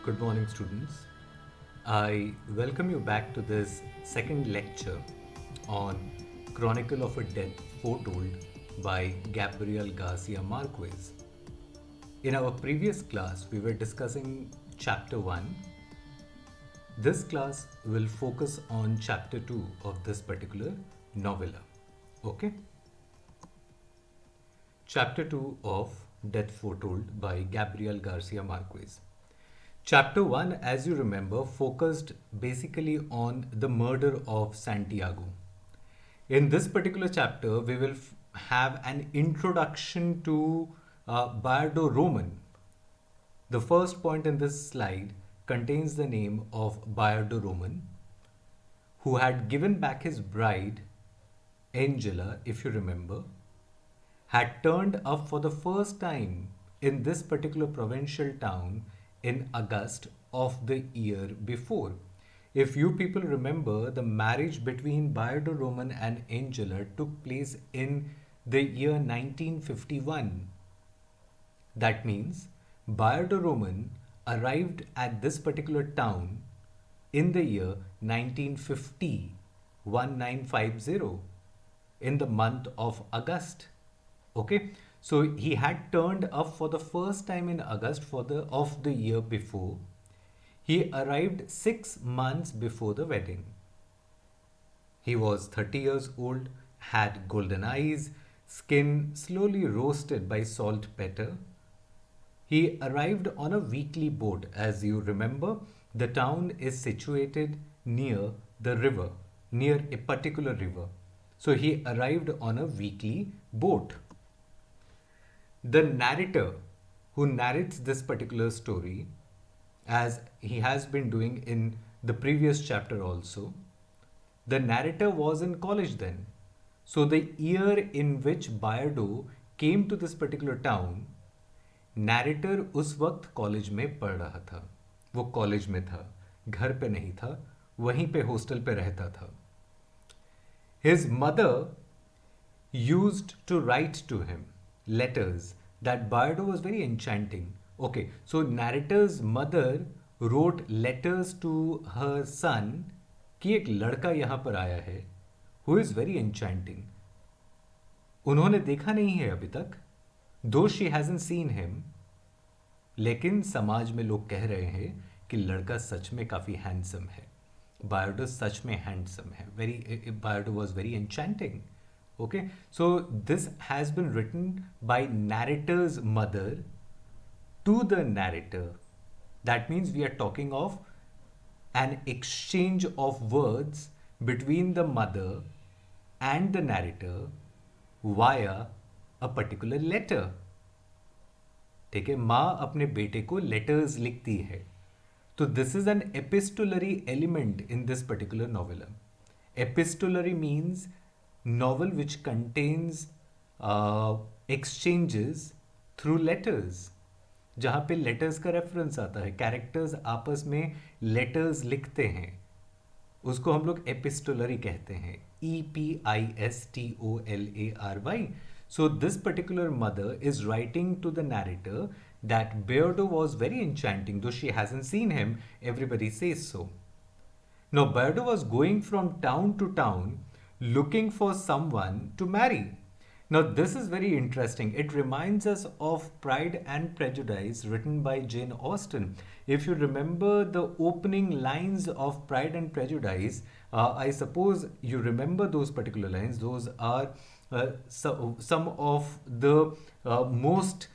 Good morning, students. I welcome you back to this second lecture on Chronicle of a Death Foretold by Gabriel Garcia Marquez. In our previous class, we were discussing chapter 1. This class will focus on chapter 2 of this particular novella. Okay? Chapter 2 of Death Foretold by Gabriel Garcia Marquez. Chapter 1, as you remember, focused basically on the murder of Santiago. In this particular chapter, we will have an introduction to Bardo Roman. The first point in this slide contains the name of Bardo Roman, who had given back his bride, Angela, if you remember, had turned up for the first time in this particular provincial town in August of the year before. If you people remember, the marriage between Bardo Roman and Angela took place in the year 1951. That means Bardo Roman arrived at this particular town in the year 1950, 1950, in the month of August. Okay, so he had turned up for the first time in August of the year before. He arrived 6 months before the wedding. He was 30 years old, had golden eyes, skin slowly roasted by salt petter. He arrived on a weekly boat. As you remember, the town is situated near the river, near a particular river. So he arrived on a weekly boat. The narrator who narrates this particular story, as he has been doing in the previous chapter also, the narrator was in college then. So the year in which Bardo came to this particular town, narrator उस वक्त college में पढ़ रहा था. वो college में था, घर पे नहीं था, वहीं पे हॉस्टल पे रहता था. His mother used to write to him letters that Bardo was very enchanting. Okay, so narrator's mother wrote letters to her son कि एक लड़का यहाँ पर आया है who is very enchanting. उन्होंने देखा नहीं है अभी तक, दो शी हैजंट सीन हिम, लेकिन समाज में लोग कह रहे हैं कि लड़का सच में काफ़ी हैंडसम है. बायोडो सच में हैंडसम है. Bayardo was very enchanting. Okay, so this has been written by narrator's mother to the narrator. That means we are talking of an exchange of words between the mother and the narrator via a particular letter. ठीक है, माँ अपने बेटे को letters लिखती है. तो this is an epistolary element in this particular novel. Epistolary means novel which contains exchanges through letters, जहाँ पे लेटर्स का रेफरेंस आता है, कैरेक्टर्स आपस में लेटर्स लिखते हैं, उसको हम लोग एपिस्टोलरी कहते हैं. EPISTOLARY. So this particular mother is writing to the narrator that Bardo was very enchanting, though she hasn't seen him, everybody says so. Now Bardo was going from town to town looking for someone to marry. Now this is very interesting. It reminds us of Pride and Prejudice written by Jane Austen. If you remember the opening lines of Pride and Prejudice, I suppose you remember those particular lines. Those are some of the most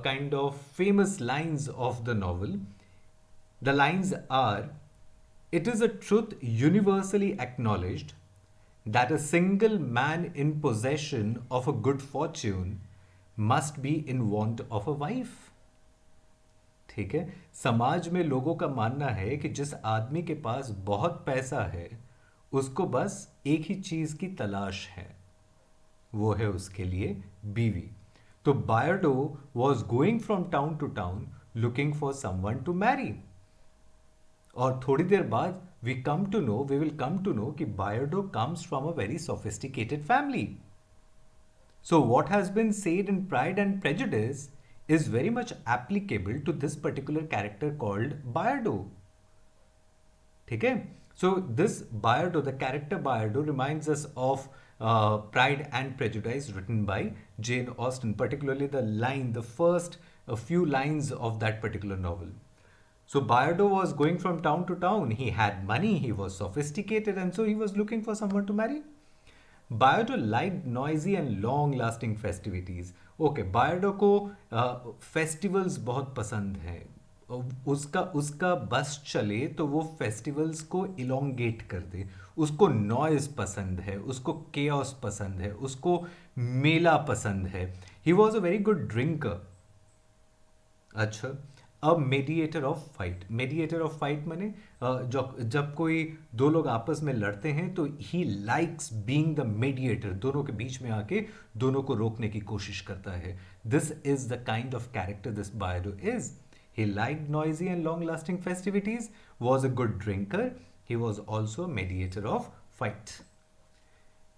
kind of famous lines of the novel. The lines are, "It is a truth universally acknowledged that a single man in possession of a good fortune must be in want of a wife." ठीक है, समाज में लोगों का मानना है कि जिस आदमी के पास बहुत पैसा है उसको बस एक ही चीज की तलाश है, वो है उसके लिए बीवी. तो Bayardo was going from town to town looking for someone to marry. और थोड़ी देर बाद we will come to know कि Bardo comes from a very sophisticated family. So what has been said in Pride and Prejudice is very much applicable to this particular character called Bayardo. ठीक है? So this Bayardo, the character Bayardo, reminds us of Pride and Prejudice, written by Jane Austen, particularly the first few lines of that particular novel. So Bayardo was going from town to town. He had money, he was sophisticated, and so he was looking for someone to marry. Bayardo like noisy and long lasting festivities. Okay, Bayardo को festivals बहुत पसंद हैं. उसका उसका बस चले तो वो फेस्टिवल्स को इलोंगेट कर दे. उसको नॉइज पसंद है, उसको केओस पसंद है, उसको मेला पसंद है. He was a very good drinker. अच्छा, अब मेडिएटर ऑफ फाइट माने जब कोई दो लोग आपस में लड़ते हैं तो he likes being the mediator, दोनों के बीच में आके दोनों को रोकने की कोशिश करता है. This is the kind of character this Bayardo is. He liked noisy and long-lasting festivities, was a good drinker. He was also a mediator of fight.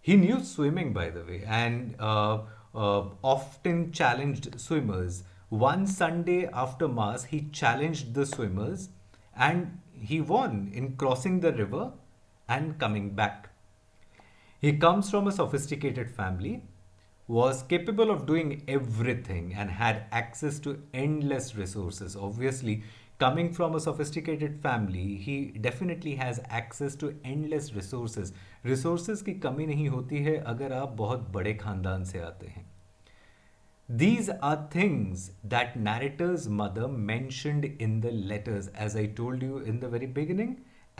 He knew swimming, by the way, and often challenged swimmers. One Sunday after Mass, he challenged the swimmers and he won in crossing the river and coming back. He comes from a sophisticated family, was capable of doing everything, and had access to endless resources. Obviously, coming from a sophisticated family, he definitely has access to endless resources. Resources की कमी नहीं होती है अगर आप बहुत बड़े खानदान से आते हैं. These are things that narrator's mother mentioned in the letters, as I told you in the very beginning,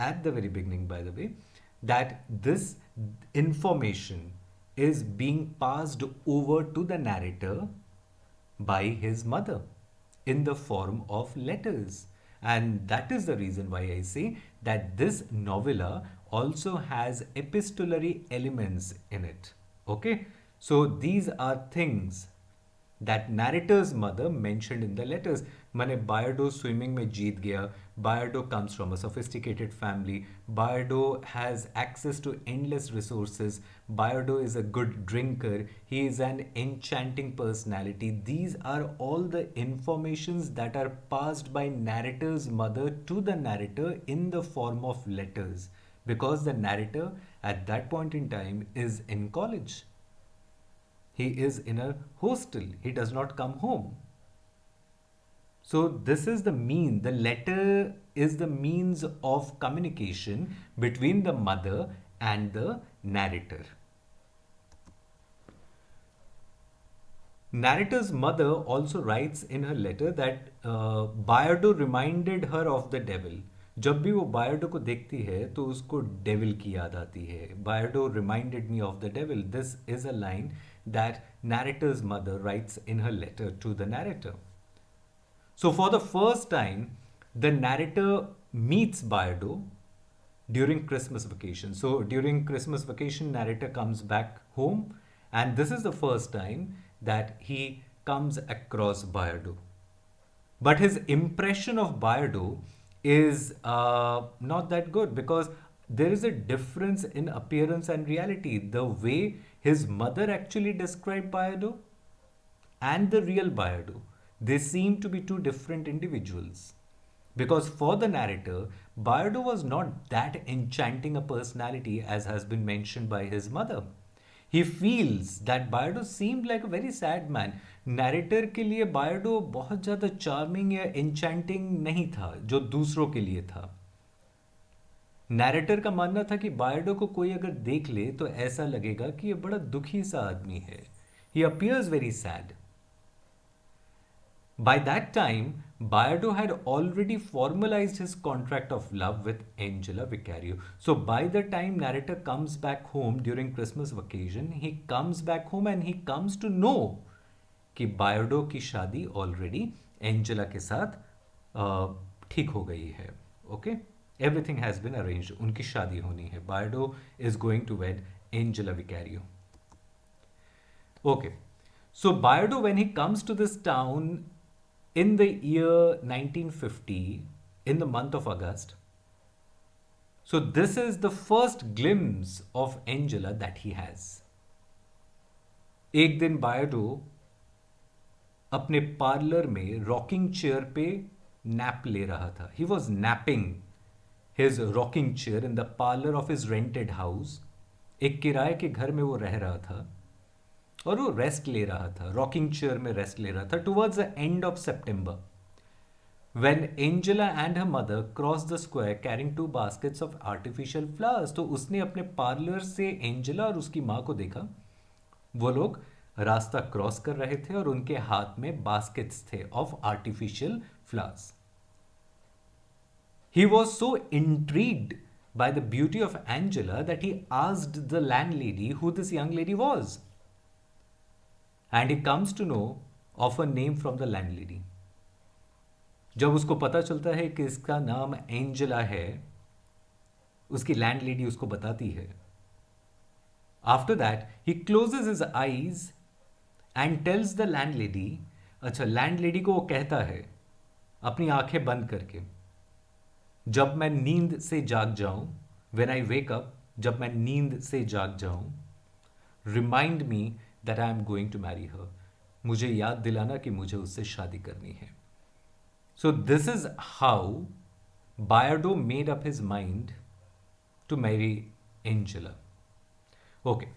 at the very beginning, by the way, that this information is being passed over to the narrator by his mother in the form of letters. And that is the reason why I say that this novella also has epistolary elements in it. Okay, so these are things that narrator's mother mentioned in the letters. माने बायर्डो swimming में जीत गया. बायर्डो comes from a sophisticated family. Bayardo has access to endless resources. Bayardo is a good drinker. He is an enchanting personality. These are all the informations that are passed by narrator's mother to the narrator in the form of letters, because the narrator at that point in time is in college. He is in a hostel. He does not come home. So this is the letter is the means of communication between the mother and the narrator. Narrator's mother also writes in her letter that Bayardo reminded her of the devil. जब भी वो बायर्डो को देखती है तो उसको devil की याद आती है. बायर्डो reminded me of the devil. This is a line that narrator's mother writes in her letter to the narrator. So for the first time, the narrator meets Bayardo during Christmas vacation. So during Christmas vacation, narrator comes back home, and this is the first time that he comes across Bayardo. But his impression of Bayardo is not that good, because there is a difference in appearance and reality. The way his mother actually described Bayardo and the real Bayardo, they seem to be two different individuals. Because for the narrator, Bayardo was not that enchanting a personality as has been mentioned by his mother. He feels that Bayardo seemed like a very sad man. Narrator के लिए Bayardo बहुत ज़्यादा charming या enchanting नहीं था जो दूसरों के लिए था. नैरेटर का मानना था कि बायर्डो को कोई अगर देख ले तो ऐसा लगेगा कि ये बड़ा दुखी सा आदमी है. He appears very sad. By that time, Bayardo had already formalized his contract of love with Angela Vicario. So by the time narrator comes back home during Christmas vacation, he comes back home and he comes to know कि Bayardo की शादी already Angela के साथ ठीक हो गई है. Okay? Everything has been arranged. उनकी शादी होनी है. Bayardo is going to wed Angela Vicario. Okay. So Bayardo, when he comes to this town in the year 1950, in the month of August, so this is the first glimpse of Angela that he has. एक दिन Bayardo अपने parlour में rocking chair पे nap ले रहा था. He was napping his rocking chair in the parlour of his rented house. एक किराए के घर में वो रह रहा था और वो रेस्ट ले रहा था, रॉकिंग चेयर में रेस्ट ले रहा था towards the end of September. When Angela and her mother crossed the square carrying two baskets of artificial flowers, तो उसने अपने पार्लर से एंजेला और उसकी माँ को देखा. वो लोग रास्ता क्रॉस कर रहे थे और उनके हाथ में बास्केट्स थे of artificial flowers. He was so intrigued by the beauty of Angela that he asked the landlady who this young lady was. And he comes to know of her name from the landlady. जब उसको पता चलता है कि इसका नाम Angela है, उसकी लैंडलेडी उसको बताती है. After that he closes his eyes and tells the landlady. अच्छा, लैंडलेडी को वो कहता है अपनी आंखें बंद करके, जब मैं नींद से जाग जाऊं, व्हेन आई वेक अप, जब मैं नींद से जाग जाऊं, remind me that I am going to marry her. मुझे याद दिलाना कि मुझे उससे शादी करनी है. So this is how Bayardo made up his mind to marry Angela. Okay.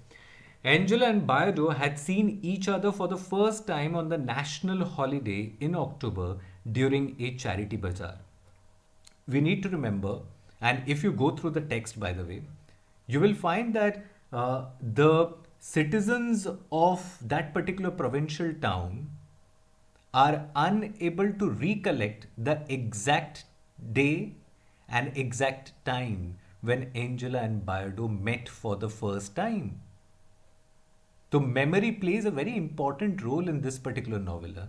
Angela and Bayardo had seen each other for the first time on the national holiday in October during a charity bazaar. We need to remember, and if you go through the text, by the way, you will find that the citizens of that particular provincial town are unable to recollect the exact day and exact time when Angela and Bayardo met for the first time. So memory plays a very important role in this particular novella.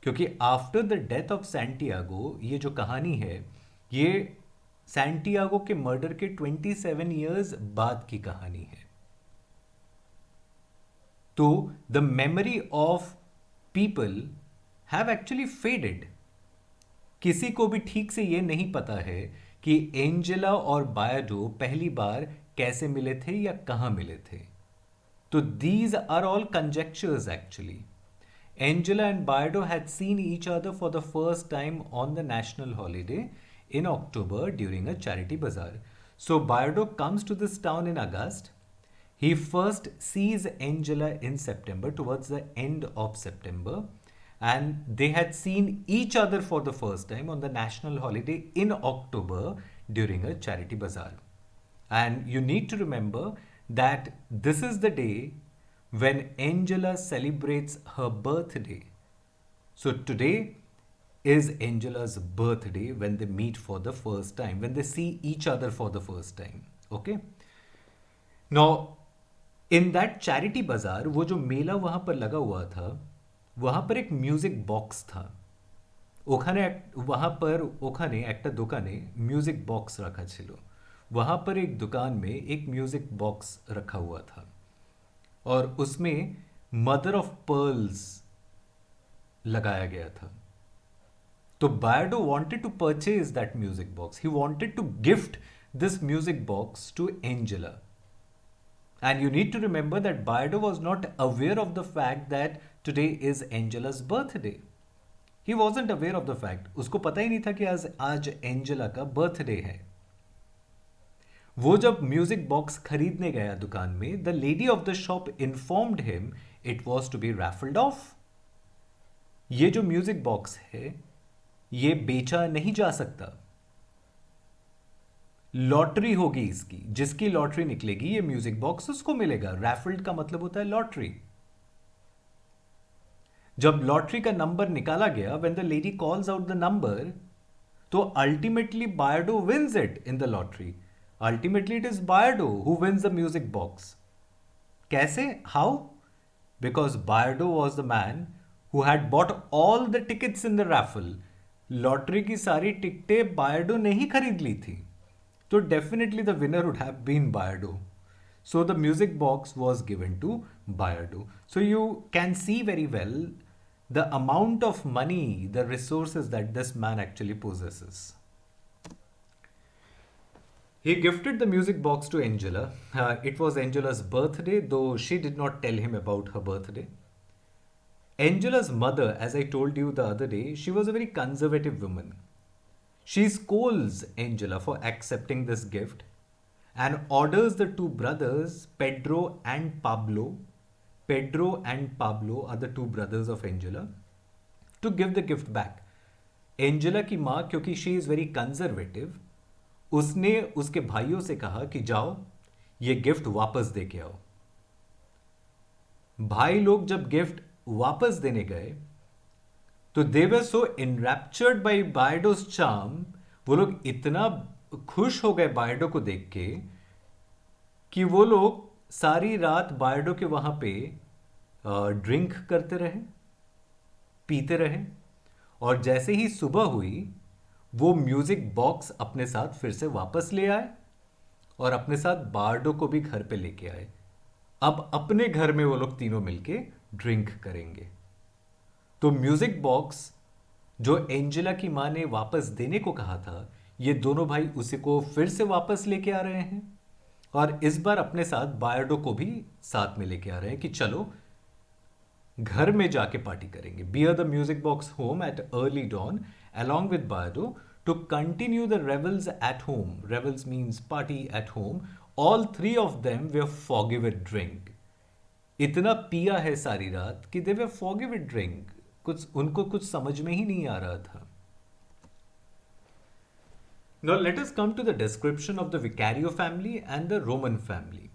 क्योंकि after the death of Santiago, ये जो कहानी है, ये Santiago के murder के 27 years बाद की कहानी है. तो the memory of people have actually faded. किसी को भी ठीक से ये नहीं पता है कि एंजेला और बायडो पहली बार कैसे मिले थे या कहां मिले थे. तो these are all conjectures actually. Angela and Bayardo had seen each other for the first time on the national holiday in October during a charity bazaar. So Bayardo comes to this town in August. He first sees Angela in September, towards the end of September. And they had seen each other for the first time on the national holiday in October during a charity bazaar. And you need to remember that this is the day when Angela celebrates her birthday. So today is Angela's birthday when they meet for the first time, when they see each other for the first time. Okay? Now, in that charity bazaar, वो जो मेला वहाँ पर लगा हुआ था, वहाँ पर एक म्यूजिक बॉक्स था. वहाँ पर ओखाने একটা দোকানে म्यूजिक बॉक्स रखा ছিল. वहाँ पर एक दुकान में एक म्यूजिक बॉक्स रखा हुआ था और उसमें मदर ऑफ पर्ल्स लगाया गया था. तो बायडो wanted to purchase that music box. He wanted to gift this music box to Angela. And you need to remember that Bayardo was not aware of the fact that today is Angela's birthday. He wasn't aware of the fact. उसको पता ही नहीं था कि आज Angela का birthday है. वो जब म्यूजिक बॉक्स खरीदने गया दुकान में, the lady of the shop informed him it was to be raffled off. ये जो म्यूजिक बॉक्स है, ये बेचा नहीं जा सकता. लॉटरी होगी इसकी, जिसकी लॉटरी निकलेगी ये म्यूजिक बॉक्स उसको मिलेगा. रैफल्ड का मतलब होता है लॉटरी. जब लॉटरी का नंबर निकाला गया, when the lady calls out the number, तो ultimately Bayardo wins it in the lottery. Ultimately it is Bayardo who wins the music box. कैसे? How? Because Bayardo was the man who had bought all the tickets in the raffle. Lottery की सारी टिकटें बायडो ने ही खरीद ली थी. So definitely the winner would have been Bayardo. So the music box was given to Bayardo. So you can see very well the amount of money, the resources that this man actually possesses. He gifted the music box to Angela. It was Angela's birthday, though she did not tell him about her birthday. Angela's mother, as I told you the other day, she was a very conservative woman. She scolds Angela for accepting this gift and orders the two brothers, Pedro and Pablo. Pedro and Pablo are the two brothers of Angela, to give the gift back. Angela की माँ, क्योंकि she is very conservative, उसने उसके भाइयों से कहा कि जाओ ये गिफ्ट वापस दे के आओ। भाई लोग जब गिफ्ट वापस देने गए तो दे वर सो इनरैप्चर्ड बाय बायडोस चार्म, वो लोग इतना खुश हो गए बायडो को देख के कि वो लोग सारी रात बायडो के वहां पे ड्रिंक करते रहे, पीते रहे, और जैसे ही सुबह हुई वो म्यूजिक बॉक्स अपने साथ फिर से वापस ले आए और अपने साथ बारडो को भी घर पे लेके आए। अब अपने घर में वो लोग तीनों मिलके ड्रिंक करेंगे। तो म्यूजिक बॉक्स जो एंजेला की मां ने वापस देने को कहा था, ये दोनों भाई उसी को फिर से वापस लेके आ रहे हैं और इस बार अपने साथ बायर्डो को भी साथ में लेके आ रहे हैं कि चलो घर में जाके पार्टी करेंगे। Bear the music box home at early dawn along with Bardo to continue the revels at home. Revels means party at home. All three of them were foggy with drink. इतना पिया है सारी रात कि they were foggy with drink. उनको कुछ समझ में ही नहीं आ रहा था। Now let us come to the description of the Vicario family and the Roman family.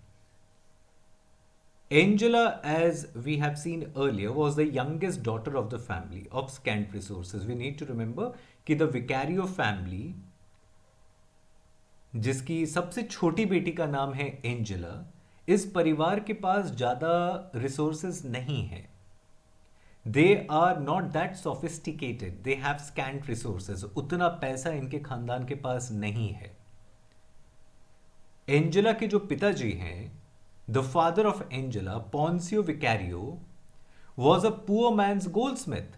Angela, as we have seen earlier, was the youngest daughter of the family of scant resources. We need to remember कि the Vicario family, जिसकी सबसे छोटी बेटी का नाम है Angela, इस परिवार के पास ज़्यादा रिसोर्सेज नहीं है। They are not that sophisticated. They have scant resources. उतना पैसा इनके खानदान के पास नहीं है। एंजेला के जो पिताजी हैं, the father of Angela, Poncio Vicario, was a poor man's goldsmith.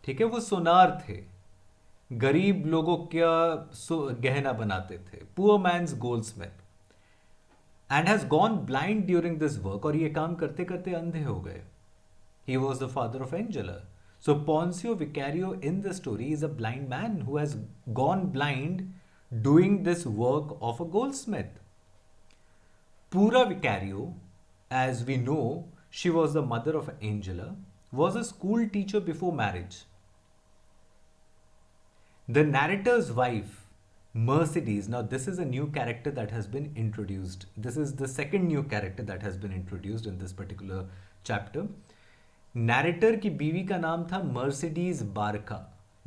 ठीक है, वो सोनार थे, गरीब लोगों का गहना बनाते थे, poor man's goldsmith, and has gone blind during this work, और ये काम करते करते अंधे हो गए। He was the father of Angela. So Poncio Vicario in the story is a blind man who has gone blind doing this work of a goldsmith. Pura Vicario, as we know, she was the mother of Angela, was a school teacher before marriage. The narrator's wife, Mercedes, now this is a new character that has been introduced. This is the second new character that has been introduced in this particular chapter. Narrator की बीवी का नाम था Mercedes Barca,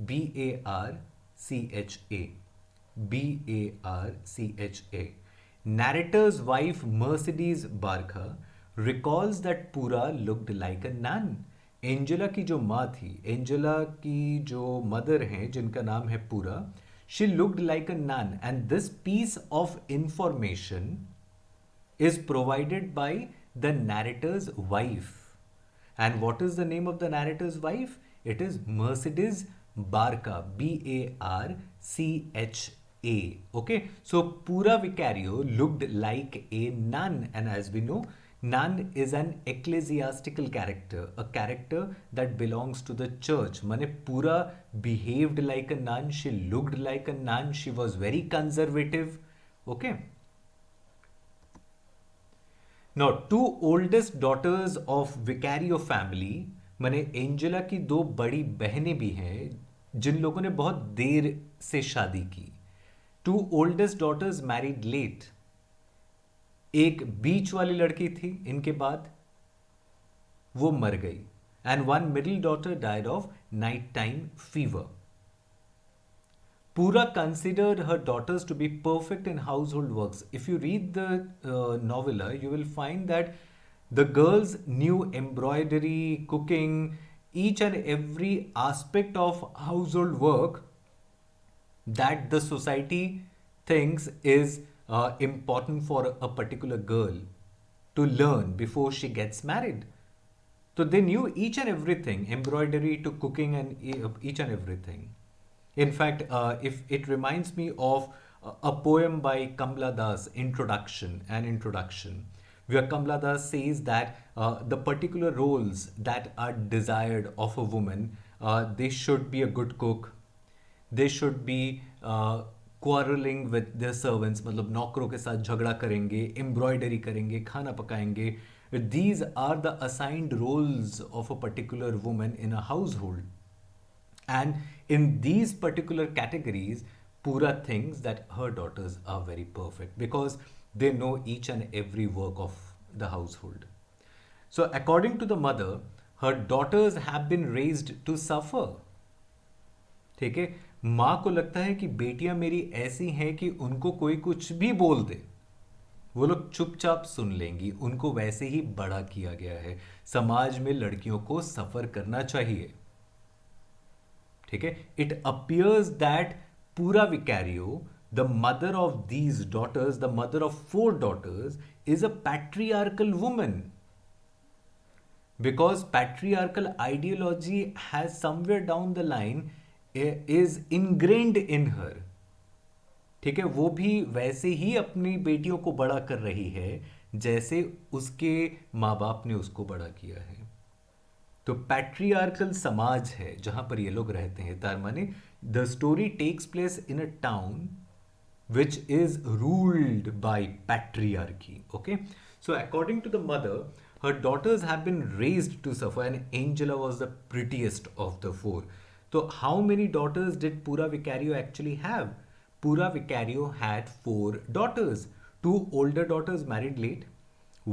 B-A-R-C-H-A, B-A-R-C-H-A. Narrator's wife Mercedes Barca recalls that Pura looked like a nun. Angela की जो माँ थी, Angela की जो मदर हैं जिनका नाम है पूरा, she looked like a nun, and this piece of information is provided by the narrator's wife. And what is the name of the narrator's wife? It is Mercedes Barca, B-A-R-C-H-A. Okay, so Pura Vicario looked like a nun, and as we know, nun is an ecclesiastical character, a character that belongs to the church. Mane Pura behaved like a nun, she looked like a nun, she was very conservative. Okay. Now, two oldest daughters of Vicario family, माने Angela की दो बड़ी बहनें भी हैं जिन लोगों ने बहुत देर से शादी की। Two oldest daughters married late. एक बीच वाली लड़की थी इनके बाद, वो मर गई, and one middle daughter died of nighttime fever. Pura considered her daughters to be perfect in household works. If you read the novella, you will find that the girls knew embroidery, cooking, each and every aspect of household work that the society thinks is important for a particular girl to learn before she gets married. So they knew each and everything, embroidery to cooking and each and everything. In fact, if it reminds me of a poem by Kamla Das, Introduction, an introduction, where Kamala Das says that the particular roles that are desired of a woman, they should be a good cook, they should be quarreling with their servants, मतलब नौकरों के साथ झगड़ा करेंगे, embroidery करेंगे, खाना पकाएंगे. These are the assigned roles of a particular woman in a household. And in these particular categories, Pura thinks that her daughters are very perfect because they know each and every work of the household. So, according to the mother, her daughters have been raised to suffer. ठीक है. माँ को लगता है कि बेटियां मेरी ऐसी हैं कि उनको कोई कुछ भी बोल दे वो लोग चुपचाप सुन लेंगी, उनको वैसे ही बड़ा किया गया है. समाज में लड़कियों को सफर करना चाहिए. ठीक है. It appears that Pura Vicario, the mother of these daughters, the mother of 4 daughters, is a patriarchal woman. Because patriarchal ideology has somewhere down the line is ingrained in her. ठीक है. वो भी वैसे ही अपनी बेटियों को बड़ा कर रही है जैसे उसके माँ बाप ने उसको बड़ा किया है. तो पैट्रियार्कल समाज है जहां पर ये लोग रहते हैं. तार माने the story takes place in a town which is ruled by patriarchy. Okay, so according to the mother, her daughters have been raised to suffer, and Angela was the prettiest of the 4. So how many daughters did Pura Vicario actually have? Pura Vicario had 4 daughters. 2 older daughters married late,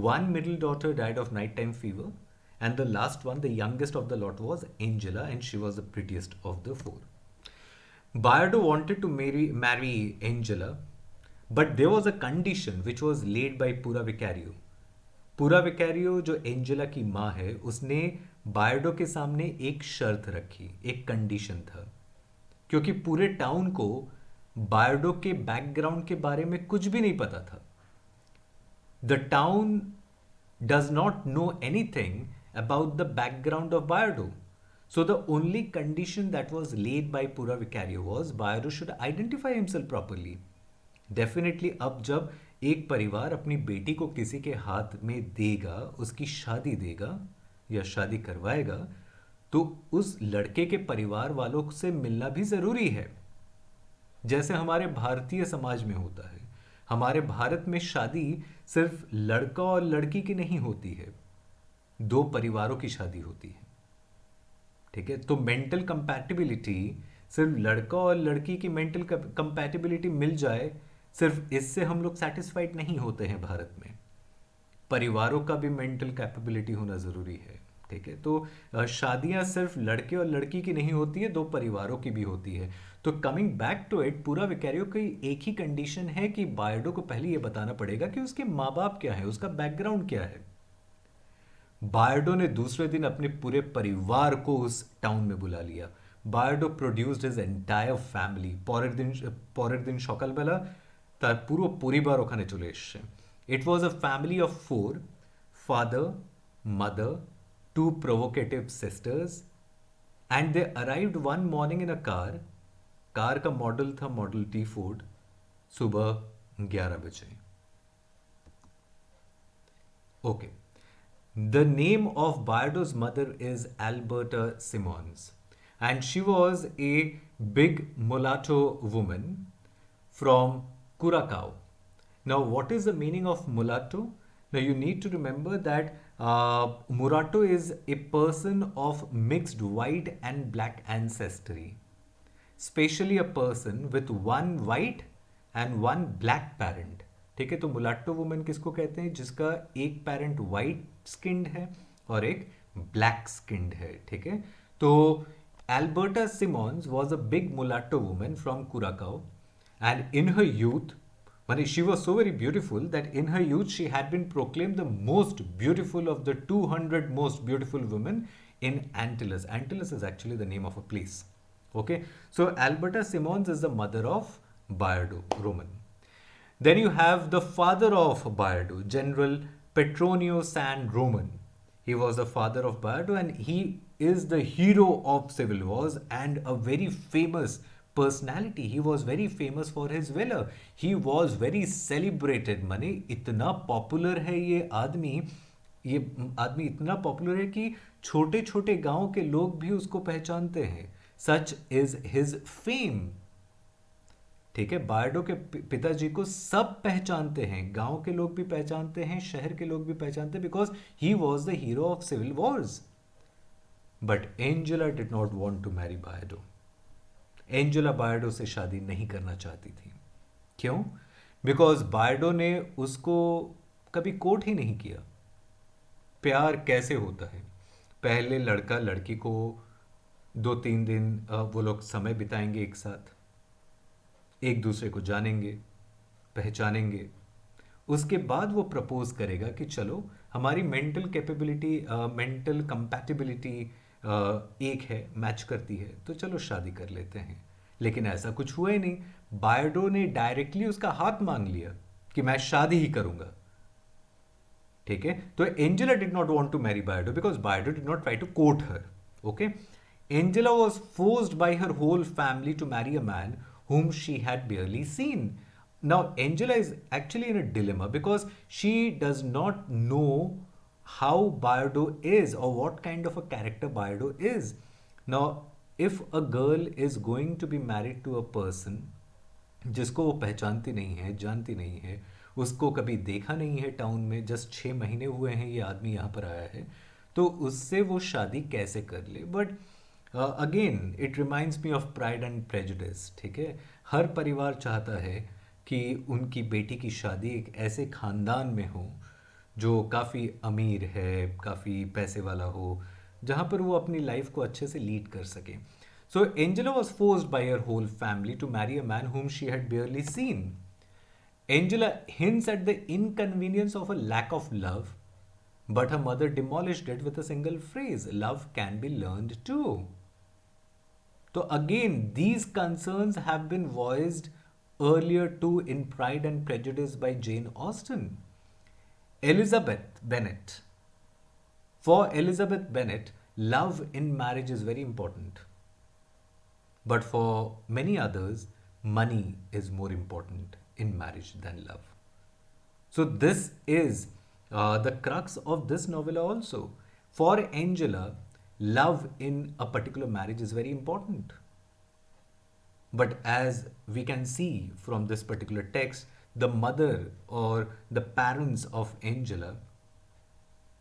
1 middle daughter died of nighttime fever, and the last one, the youngest of the lot, was Angela, and she was the prettiest of the 4. Bayardo wanted to marry Angela, but there was a condition which was laid by Pura Vicario. पूरा विकैरियो जो Angela की माँ है उसने बायर्डो के सामने एक शर्त रखी, एक कंडीशन था. क्योंकि पूरे टाउन को बायर्डो के बैकग्राउंड के बारे में कुछ भी नहीं पता था. The town does not know anything about the background of Bayardo. So the only condition that was laid by Pura Vicario was Bayardo should identify himself properly. Definitely अब जब एक परिवार अपनी बेटी को किसी के हाथ में देगा, उसकी शादी देगा या शादी करवाएगा, तो उस लड़के के परिवार वालों से मिलना भी ज़रूरी है. जैसे हमारे भारतीय समाज में होता है. हमारे भारत में शादी सिर्फ लड़का और लड़की की नहीं होती है, 2 परिवारों की शादी होती है. ठीक है. तो मेंटल कंपैटिबिलिटी, सिर्फ लड़का और लड़की की मेंटल कंपैटिबिलिटी मिल जाए, सिर्फ इससे हम लोग सेटिस्फाइड नहीं होते हैं भारत में. परिवारों का भी मेंटल कैपेबिलिटी होना ज़रूरी है. ठीक है. तो शादियां सिर्फ लड़के और लड़की की नहीं होती है, 2 परिवारों की भी होती है. तो कमिंग बैक टू इट, पूरा विकैरियो की एक ही कंडीशन है कि बायर्डो को पहले ये बताना पड़ेगा कि उसके माँ बाप क्या है, उसका बैकग्राउंड क्या है. बायर्डो ने दूसरे दिन अपने पूरे परिवार को उस टाउन में बुला लिया. Bayardo produced his entire family. পরের দিন সকালবেলা তার পুরো পরিবার ওখানে চলে এসছে. It was a family of 4, father, mother, 2 provocative sisters, and they arrived one morning in a car. Car का मॉडल था मॉडल टी फोर्ड. सुबह 11 बजे. Okay. The name of Bayardo's mother is Alberta Simons, and she was a big mulatto woman from Curacao. Now, what is the meaning of mulatto? Now, you need to remember that mulatto is a person of mixed white and black ancestry, especially a person with 1 white and 1 black parent. ठीक है. तो मुलाट्टो women किसको कहते हैं? जिसका एक parent white skinned है और एक ब्लैक स्किन्ड है. ठीक है. तो Alberta Simmons was a big mulatto women from Curacao, and in her youth, माने she was so very beautiful that in her youth she had been proclaim the most beautiful of the 200 most beautiful women in Antilles. Antilles is actually the name of a place. Okay, so Alberta Simons is the mother of Bayardo, Roman. Then you have the father of Bayardo, General Petronio San Roman. He was the father of Bayardo, and he is the hero of civil wars and a very famous personality. He was very famous for his valor. He was very celebrated. माने इतना popular है ये आदमी इतना popular है कि छोटे छोटे गांव के लोग भी उसको पहचानते हैं. Such is his fame. ठीक है, बायडो के पिताजी को सब पहचानते हैं, गांव के लोग भी पहचानते हैं, शहर के लोग भी पहचानते हैं, because he was the hero of civil wars. But Angela did not want to marry Bayardo. Angela Bayardo से शादी नहीं करना चाहती थी. क्यों? बिकॉज बायडो ने उसको कभी कोर्ट ही नहीं किया. प्यार कैसे होता है? पहले लड़का लड़की को 2-3 दिन वो लोग समय बिताएंगे एक साथ, एक दूसरे को जानेंगे, पहचानेंगे. उसके बाद वो प्रपोज करेगा कि चलो हमारी मेंटल कैपेबिलिटी, मेंटल कंपैटिबिलिटी एक है, मैच करती है, तो चलो शादी कर लेते हैं. लेकिन ऐसा कुछ हुआ ही नहीं. बायडो ने डायरेक्टली उसका हाथ मांग लिया कि मैं शादी ही करूंगा. ठीक है, तो Angela did not want to marry Bayardo because Bayardo did not try to court her. Okay, Angela was forced by her whole family to marry a man whom she had barely seen. Now, Angela is actually in a dilemma because she does not know how Bayardo is or what kind of a character Bayardo is. Now, if a girl is going to be married to a person जिसको वो पहचानती नहीं है, जानती नहीं है, उसको कभी देखा नहीं है टाउन में, जस्ट 6 महीने हुए हैं ये आदमी यहाँ पर आया है, तो उससे वो शादी कैसे कर ले. But again it reminds me of pride and prejudice. ठीक है, हर परिवार चाहता है कि उनकी बेटी की शादी एक ऐसे खानदान में हो जो काफ़ी अमीर है, काफ़ी पैसे वाला हो, जहाँ पर वो अपनी लाइफ को अच्छे से लीड कर सके. So Angela was forced by her whole family to marry a man whom she had barely seen. Angela hints at the inconvenience of a lack of love, but her mother demolished it with a single phrase: love can be learned too. So again, these concerns have been voiced earlier too in Pride and Prejudice by Jane Austen. Elizabeth Bennet. For Elizabeth Bennet, love in marriage is very important. But for many others, money is more important in marriage than love. So this is the crux of this novella also. For Angela, love in a particular marriage is very important. But as we can see from this particular text, the mother or the parents of Angela,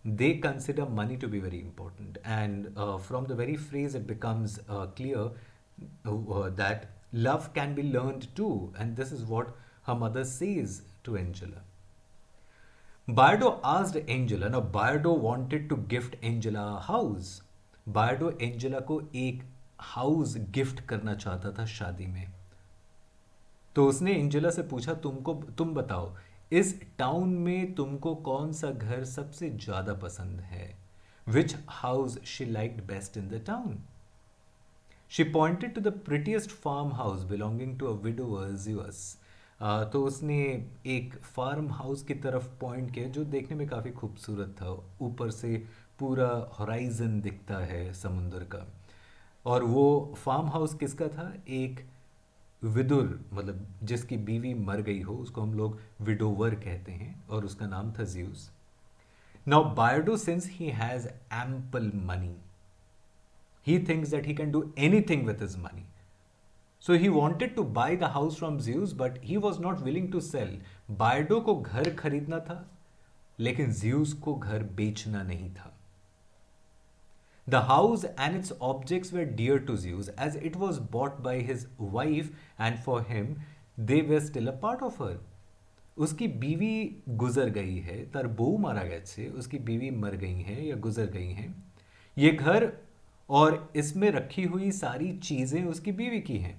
they consider money to be very important. And from the very phrase, it becomes clear that love can be learned too. And this is what her mother says to Angela. Bayardo asked Angela, now Bayardo wanted to gift Angela a house. Bayardo Angela को एक house gift करना चाहता था शादी में. तो उसने Angela से पूछा, तुम बताओ इस टाउन में तुमको कौन सा घर सबसे ज्यादा पसंद है? Which house she liked best in the town? She pointed to the prettiest farmhouse belonging to a widower Zeus. तो उसने एक फार्म हाउस की तरफ पॉइंट किया जो देखने में काफ़ी खूबसूरत था. ऊपर से पूरा हॉराइजन दिखता है समुंदर का. और वो फार्म हाउस किसका था? एक विदुर, मतलब जिसकी बीवी मर गई हो, उसको हम लोग विडोवर कहते हैं, और उसका नाम था Zeus. Now Bayardo, since he has ample money, he thinks that he can do anything with his money. So he wanted to buy the house from Zeus, but he was not willing to sell. बायर्डो को घर खरीदना था, लेकिन Zeus को घर बेचना नहीं था. The house and its objects were dear to Zeus as it was bought by his wife, and for him they were still a part of her. उसकी बीवी गुजर गई है, तार बहू मारा गया, उसकी बीवी मर गई है या गुजर गई हैं. ये घर और इसमें रखी हुई सारी चीजें उसकी बीवी की हैं.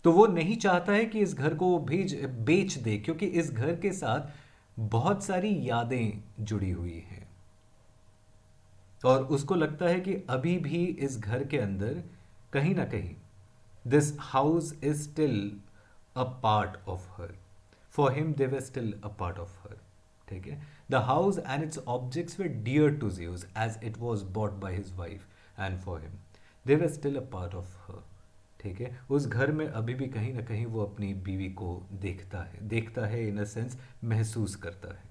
तो वो नहीं चाहता है कि इस घर को बेच दे, क्योंकि इस घर के साथ बहुत सारी यादें जुड़ी हुई हैं. और उसको लगता है कि अभी भी इस घर के अंदर कहीं ना कहीं this house is still a part of her. For him they were still a part of her. ठीक है, the house and its objects were dear to Zeus as it was bought by his wife, and for him they were still a part of her. ठीक है, उस घर में अभी भी कहीं ना कहीं वो अपनी बीवी को देखता है इन अ सेंस, महसूस करता है।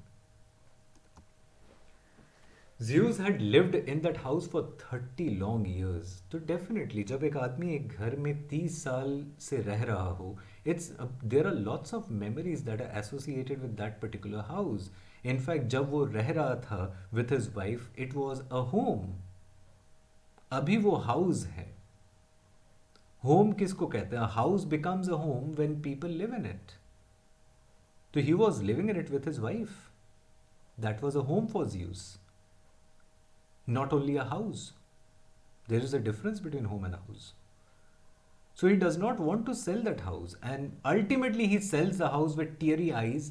Zeus had lived in that house for 30 long years. तो डेफिनेटली जब एक आदमी एक घर में 30 साल से रह रहा हो, it's there are lots of memories that are associated with that particular house. In fact जब वो रह रहा था with his wife, it was a home. अभी वो हाउस है। होम किसको कहते हैं? House becomes a home when people live in it. तो he was living in it with his wife. That was a home for Zeus, not only a house. There is a difference between home and a house. So he does not want to sell that house, and ultimately he sells the house with teary eyes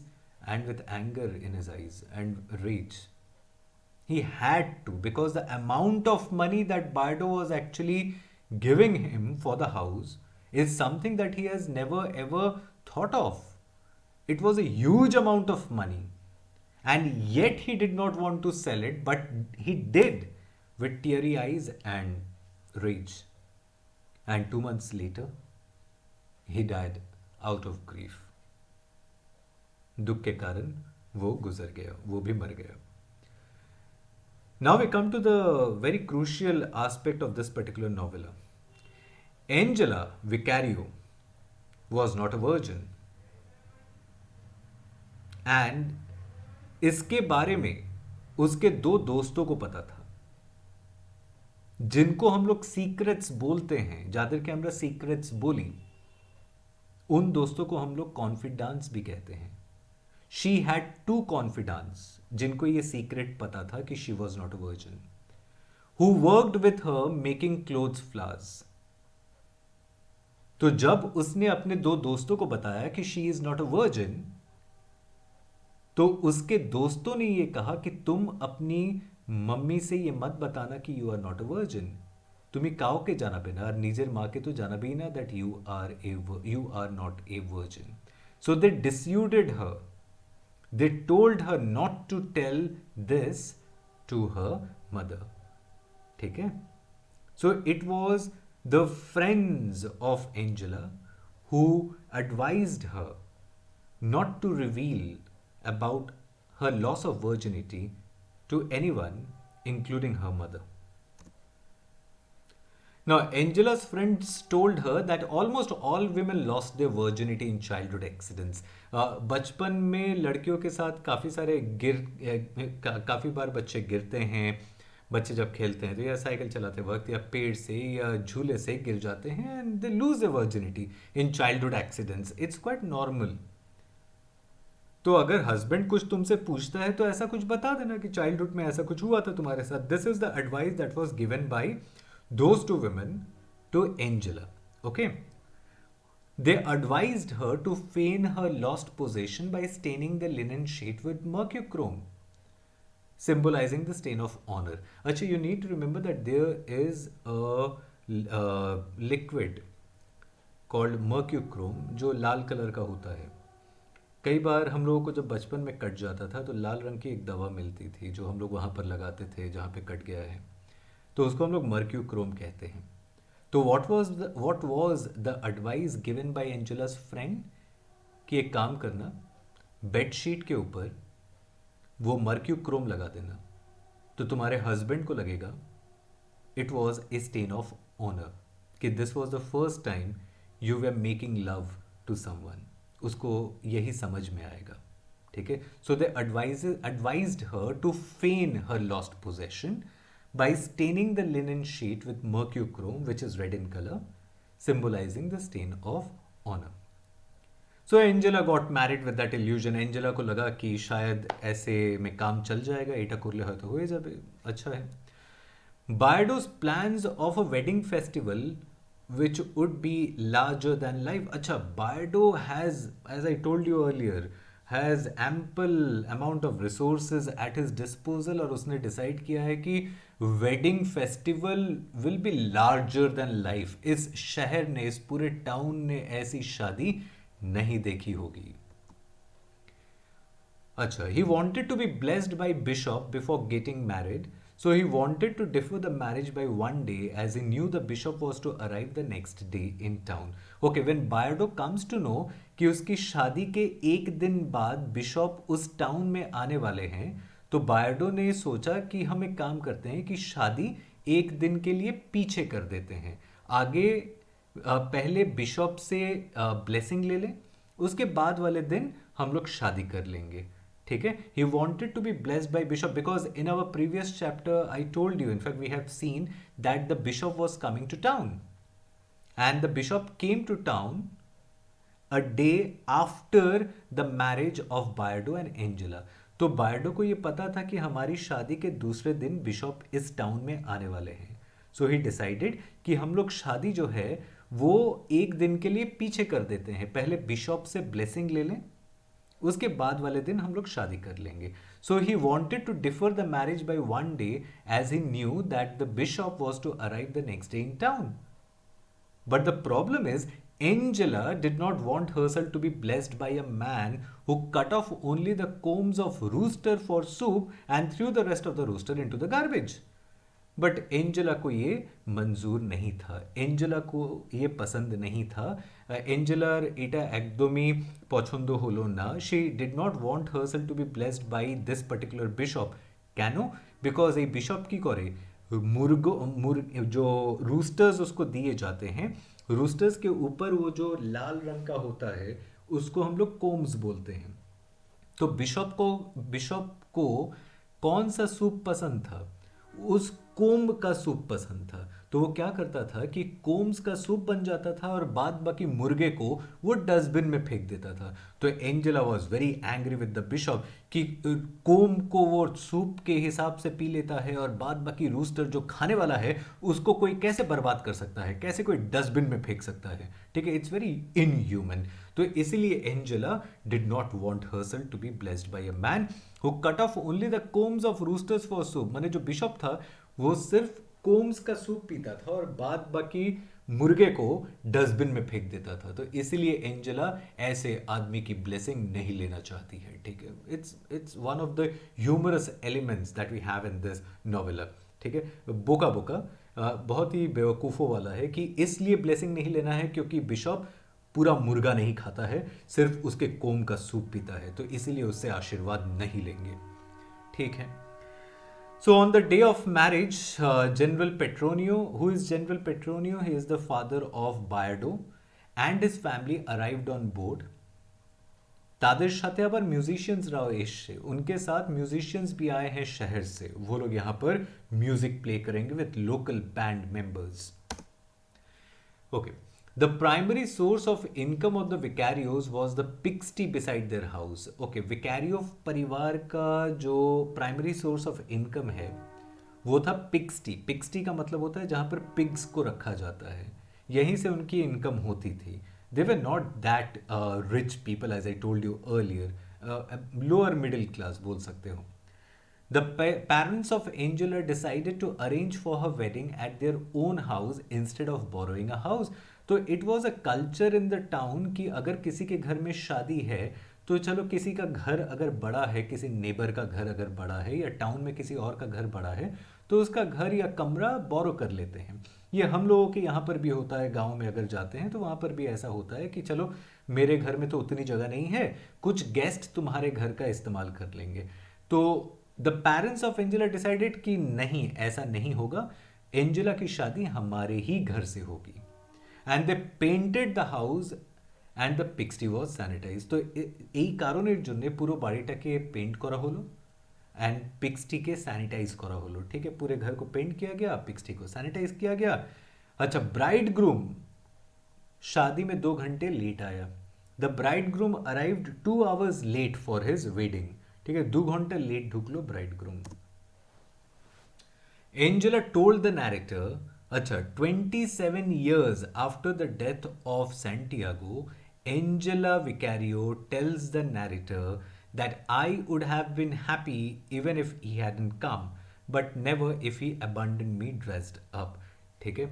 and with anger in his eyes and rage. He had to, because the amount of money that Bardo was actually giving him for the house is something that he has never ever thought of. It was a huge amount of money, and yet he did not want to sell it, but he did with teary eyes and rage. And 2 months later, he died out of grief. दुख के कारण वो गुजर गया, वो भी मर गया. Now we come to the very crucial aspect of this particular novella. Angela Vicario was not a virgin. And इसके बारे में उसके दो दोस्तों को पता था, जिनको हम लोग सीक्रेट्स बोलते हैं, जादर के हमरा सीक्रेट्स बोली, उन दोस्तों को हम लोग कॉन्फिडेंस भी कहते हैं. शी हैड टू कॉन्फिडेंस, जिनको ये सीक्रेट पता था कि she was not a virgin, who worked with her making clothes flowers. तो जब उसने अपने दो दोस्तों को बताया कि she is not a virgin, तो उसके दोस्तों ने ये कहा कि तुम अपनी मम्मी से ये मत बताना कि you are not a virgin. तुम्हें काव के जाना पे ना, निजर माँ के तो जाना भी ना that you are not a virgin. So they dissuaded her. They told her not to tell this to her mother. ठीक है? So it was the friends of Angela who advised her not to reveal about her loss of virginity to anyone, including her mother. Now, Angela's friends told her that almost all women lost their virginity in childhood accidents. बचपन में लड़कियों के साथ काफ़ी सारे काफ़ी बार बच्चे गिरते हैं. बच्चे जब खेलते हैं तो या साइकिल चलाते वक्त या पेड़ से या झूले से गिर जाते हैं, and they lose their virginity in childhood accidents. It's quite normal. तो अगर हस्बैंड कुछ तुमसे पूछता है तो ऐसा कुछ बता देना कि चाइल्डहुड में ऐसा कुछ हुआ था तुम्हारे साथ. This is the advice that was given by those two women to Angela. Okay? They advised her to feign her lost possession by staining the linen sheet with mercurochrome, symbolizing the stain of honor. Actually, you need to remember that there is a liquid called mercurochrome जो लाल colour का होता है. कई बार हम लोगों को जब बचपन में कट जाता था तो लाल रंग की एक दवा मिलती थी जो हम लोग वहाँ पर लगाते थे जहाँ पे कट गया है, तो उसको हम लोग मर्क्यूक्रोम कहते हैं. तो what was the advice given by Angela's friend कि एक काम करना, बेडशीट के ऊपर वो मर्क्यूक्रोम लगा देना, तो तुम्हारे हस्बैंड को लगेगा it was a stain of honour, कि this was the first time you were making love to someone. उसको यही समझ में आएगा. ठीक है? So they advised her to feign her lost possession by staining the linen sheet with mercurochrome, which is red in color, symbolizing the stain of honor. So Angela got married with that illusion. Angela को लगा कि शायद ऐसे में काम चल जाएगा, एटा कुरले हो तो हुए जब अच्छा है. Bardo's plans of a wedding festival which would be larger than life. अच्छा, Bardo has, as I told you earlier, has ample amount of resources at his disposal, और उसने डिसाइड किया है कि wedding festival will be larger than life. इस शहर ने, इस पूरे टाउन ने ऐसी शादी नहीं देखी होगी. अच्छा, he wanted to be blessed by bishop before getting married, So he wanted to defer the marriage by one day as he knew the bishop was to arrive the next day in town. Okay, when Bayardo comes to know कि उसकी शादी के एक दिन बाद bishop उस town में आने वाले हैं, तो बायर्डो ने सोचा कि हम एक काम करते हैं कि शादी एक दिन के लिए पीछे कर देते हैं। आगे पहले बिशप से ब्लेसिंग ले लें, उसके बाद वाले दिन हम लोग शादी कर लेंगे। ठीक है, he wanted to be blessed by bishop because in our previous chapter I told you, in fact we have seen that the bishop was coming to town and the bishop came to town a day after the marriage of Bayardo and Angela. तो बायर्डो को ये पता था कि हमारी शादी के दूसरे दिन बिशप इस टाउन में आने वाले हैं। सो ही डिसाइडेड कि हम लोग शादी जो है वो एक दिन के लिए पीछे कर देते हैं, पहले बिशप से ब्लेसिंग ले लें, उसके बाद वाले दिन हम लोग शादी कर लेंगे। So he wanted to defer the marriage by one day as he knew that the bishop was to arrive the next day in town. But the problem is, Angela did not want herself to be blessed by a man who cut off only the combs of rooster for soup and threw the rest of the rooster into the garbage. But Angela को ये मंजूर नहीं था, Angela को ये पसंद नहीं था। एंजेलार এটা একদমই পছন্দ হলো না। she did not want herself to be blessed by this particular bishop। কেন? बिकॉज এই बिशप की करे जो रूस्टर्स उसको दिए जाते हैं, रूस्टर्स के ऊपर वो जो लाल रंग का होता है उसको हम लोग कोम्स बोलते हैं। तो बिशप को कौन सा सूप पसंद था? उस कोम्ब का सूप पसंद था। तो वो क्या करता था कि कोम्स का सूप बन जाता था और बाद बाकी मुर्गे को वो डस्टबिन में फेंक देता था। तो Angela was very angry with the bishop कि कोम्ब को वो सूप के हिसाब से पी लेता है और बाद बाकी रूस्टर जो खाने वाला है उसको कोई कैसे बर्बाद कर सकता है, कैसे कोई डस्टबिन में फेंक सकता है। ठीक है, इट्स वेरी इनह्यूमन। तो इसीलिए Angela did not want herself to be blessed by a man who cut off only the combs of roosters for soup. माने जो बिशप था वो सिर्फ कोम्स का सूप पीता था और बाद बाकी मुर्गे को डस्टबिन में फेंक देता था। तो इसीलिए एंजेला ऐसे आदमी की ब्लेसिंग नहीं लेना चाहती है। ठीक है, it's one of the humorous elements that we have in this novella. ठीक है, बोका बोका बहुत ही बेवकूफ़ों वाला है कि इसलिए ब्लेसिंग नहीं लेना है क्योंकि बिशप पूरा मुर्गा नहीं खाता है, सिर्फ उसके कोम का सूप पीता है, तो इसीलिए उससे आशीर्वाद नहीं लेंगे। ठीक है, so on the day of marriage, General Petronio, who is General Petronio? He is the father of Bayardo, and his family arrived on board. তাদের সাথে আবার মিউজিशियंसরাও এসছে, उनके साथ म्यूजिशियंस भी आए हैं शहर से। वो लोग यहाँ पर म्यूजिक प्ले करेंगे with local band members. Okay, the primary source of income of the vicarios was the pigsty beside their house. Okay, vicario परिवार का जो प्राइमरी सोर्स ऑफ इनकम है वो था पिग्सटी। पिग्सटी का मतलब होता है जहाँ पर पिग्स को रखा जाता है, यहीं से उनकी इनकम होती थी। They were not that rich people as I told you earlier, lower middle class बोल सकते हो। The parents of Angela decided to arrange for her wedding at their own house instead of borrowing a house. तो it was a culture in the town कि अगर किसी के घर में शादी है तो चलो किसी का घर अगर बड़ा है, किसी नेबर का घर अगर बड़ा है या टाउन में किसी और का घर बड़ा है तो उसका घर या कमरा बोरो कर लेते हैं। ये हम लोगों के यहाँ पर भी होता है, गांव में अगर जाते हैं तो वहाँ पर भी ऐसा होता है कि चलो मेरे घर में तो उतनी जगह नहीं है, कुछ गेस्ट तुम्हारे घर का इस्तेमाल कर लेंगे। तो the parents of Angela decided कि नहीं, ऐसा नहीं होगा, एंजेला की शादी हमारे ही घर से होगी। and they painted the house and the pigsty was sanitized। তো এই কারণের জন্য পুরো বাড়িটাকে পেন্ট করা হলো एंड पिग्सटी के सैनिटाइज करा हलो। ठीक है, पूरे घर को पेंट किया गया, पिग्सटी को सैनिटाइज किया गया। अच्छा, ब्राइड ग्रूम शादी में 2 घंटे लेट आया। The bridegroom arrived 2 hours late for his wedding. ठीक है, 2 घंटे लेट ढुकलो bridegroom. Angela told the narrator, अच्छा 27 years after the death of Santiago, Angela Vicario tells the narrator that I would have been happy even if he hadn't come, but never if he abandoned me dressed up। ठीक है,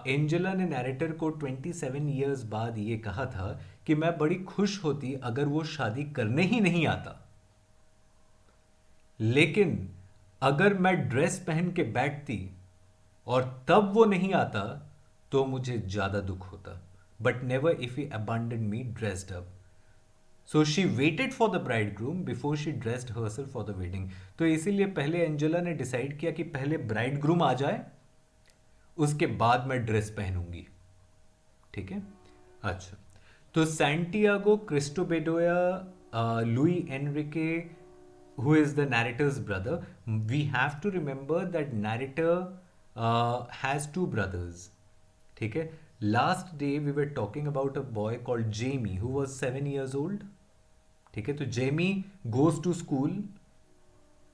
Angela ने narrator को 27 years बाद ये कहा था कि मैं बड़ी खुश होती अगर वो शादी करने ही नहीं आता, लेकिन अगर मैं ड्रेस पहन के बैठती और तब वो नहीं आता तो मुझे ज्यादा दुख होता, but never if he abandoned me dressed up. So she waited for the bride groom before she dressed herself for the wedding. तो इसीलिए पहले एंजेला ने डिसाइड किया कि पहले ब्राइड ग्रूम आ जाए, उसके बाद मैं ड्रेस पहनूंगी. ठीक है. अच्छा, तो Santiago Cristo Bedoya Luis Enrique, who is the narrator's brother. We have to remember that narrator has two brothers. ठीक है. Last day we were talking about a boy called Jamie who was 7 years old. ठीक है. तो Jamie goes to school.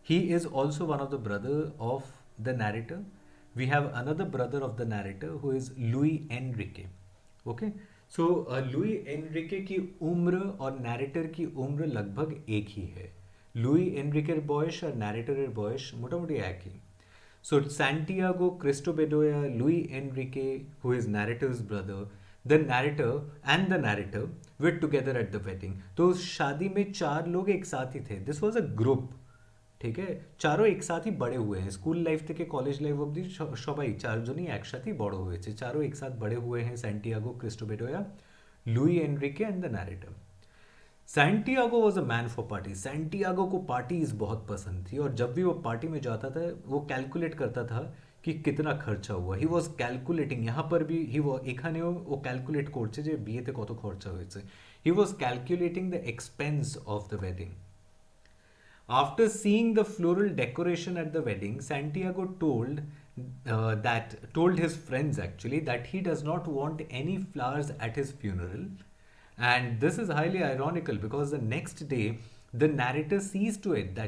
He is also one of the brother of the narrator. We have another brother of the narrator who is Louis Enrique. Okay. So Louis Enrique की उम्र और narrator की उम्र लगभग एक ही है. लुई एनरिकेर बयस और नैरेटरेर बयस मोटामुटी एक ही. So Santiago Cristo Bedoya Luis Enrique who is narrator's brother, the narrator and the narrator were together at the wedding. तो शादी में चार लोग एक साथ ही थे. This was a group. ঠিক আছে, চারও একসাথেই বড়ে हुए हैं. স্কুল লাইফ থেকে কলেজ লাইফ অবধি সবাই চারজনই একসাথেই বড় হয়েছে. চারও एक साथ बड़े हुए हैं. Santiago Cristo Bedoya, Luis Enrique and the narrator. Santiago was a man for party. Santiago को पार्टीज बहुत पसंद थी और जब भी वो पार्टी में जाता था वो कैलकुलेट करता था कि कितना खर्चा हुआ. He was calculating. यहाँ पर भी ही এখানেও ও ক্যালকুলেট করছে যে বিয়েতে কত খরচা হয়েছে. He was calculating the expense of the wedding. After seeing the floral decoration at the wedding, Santiago told his friends actually that he does not want any flowers at his funeral. And this is highly ironical because the next day the narrator sees to it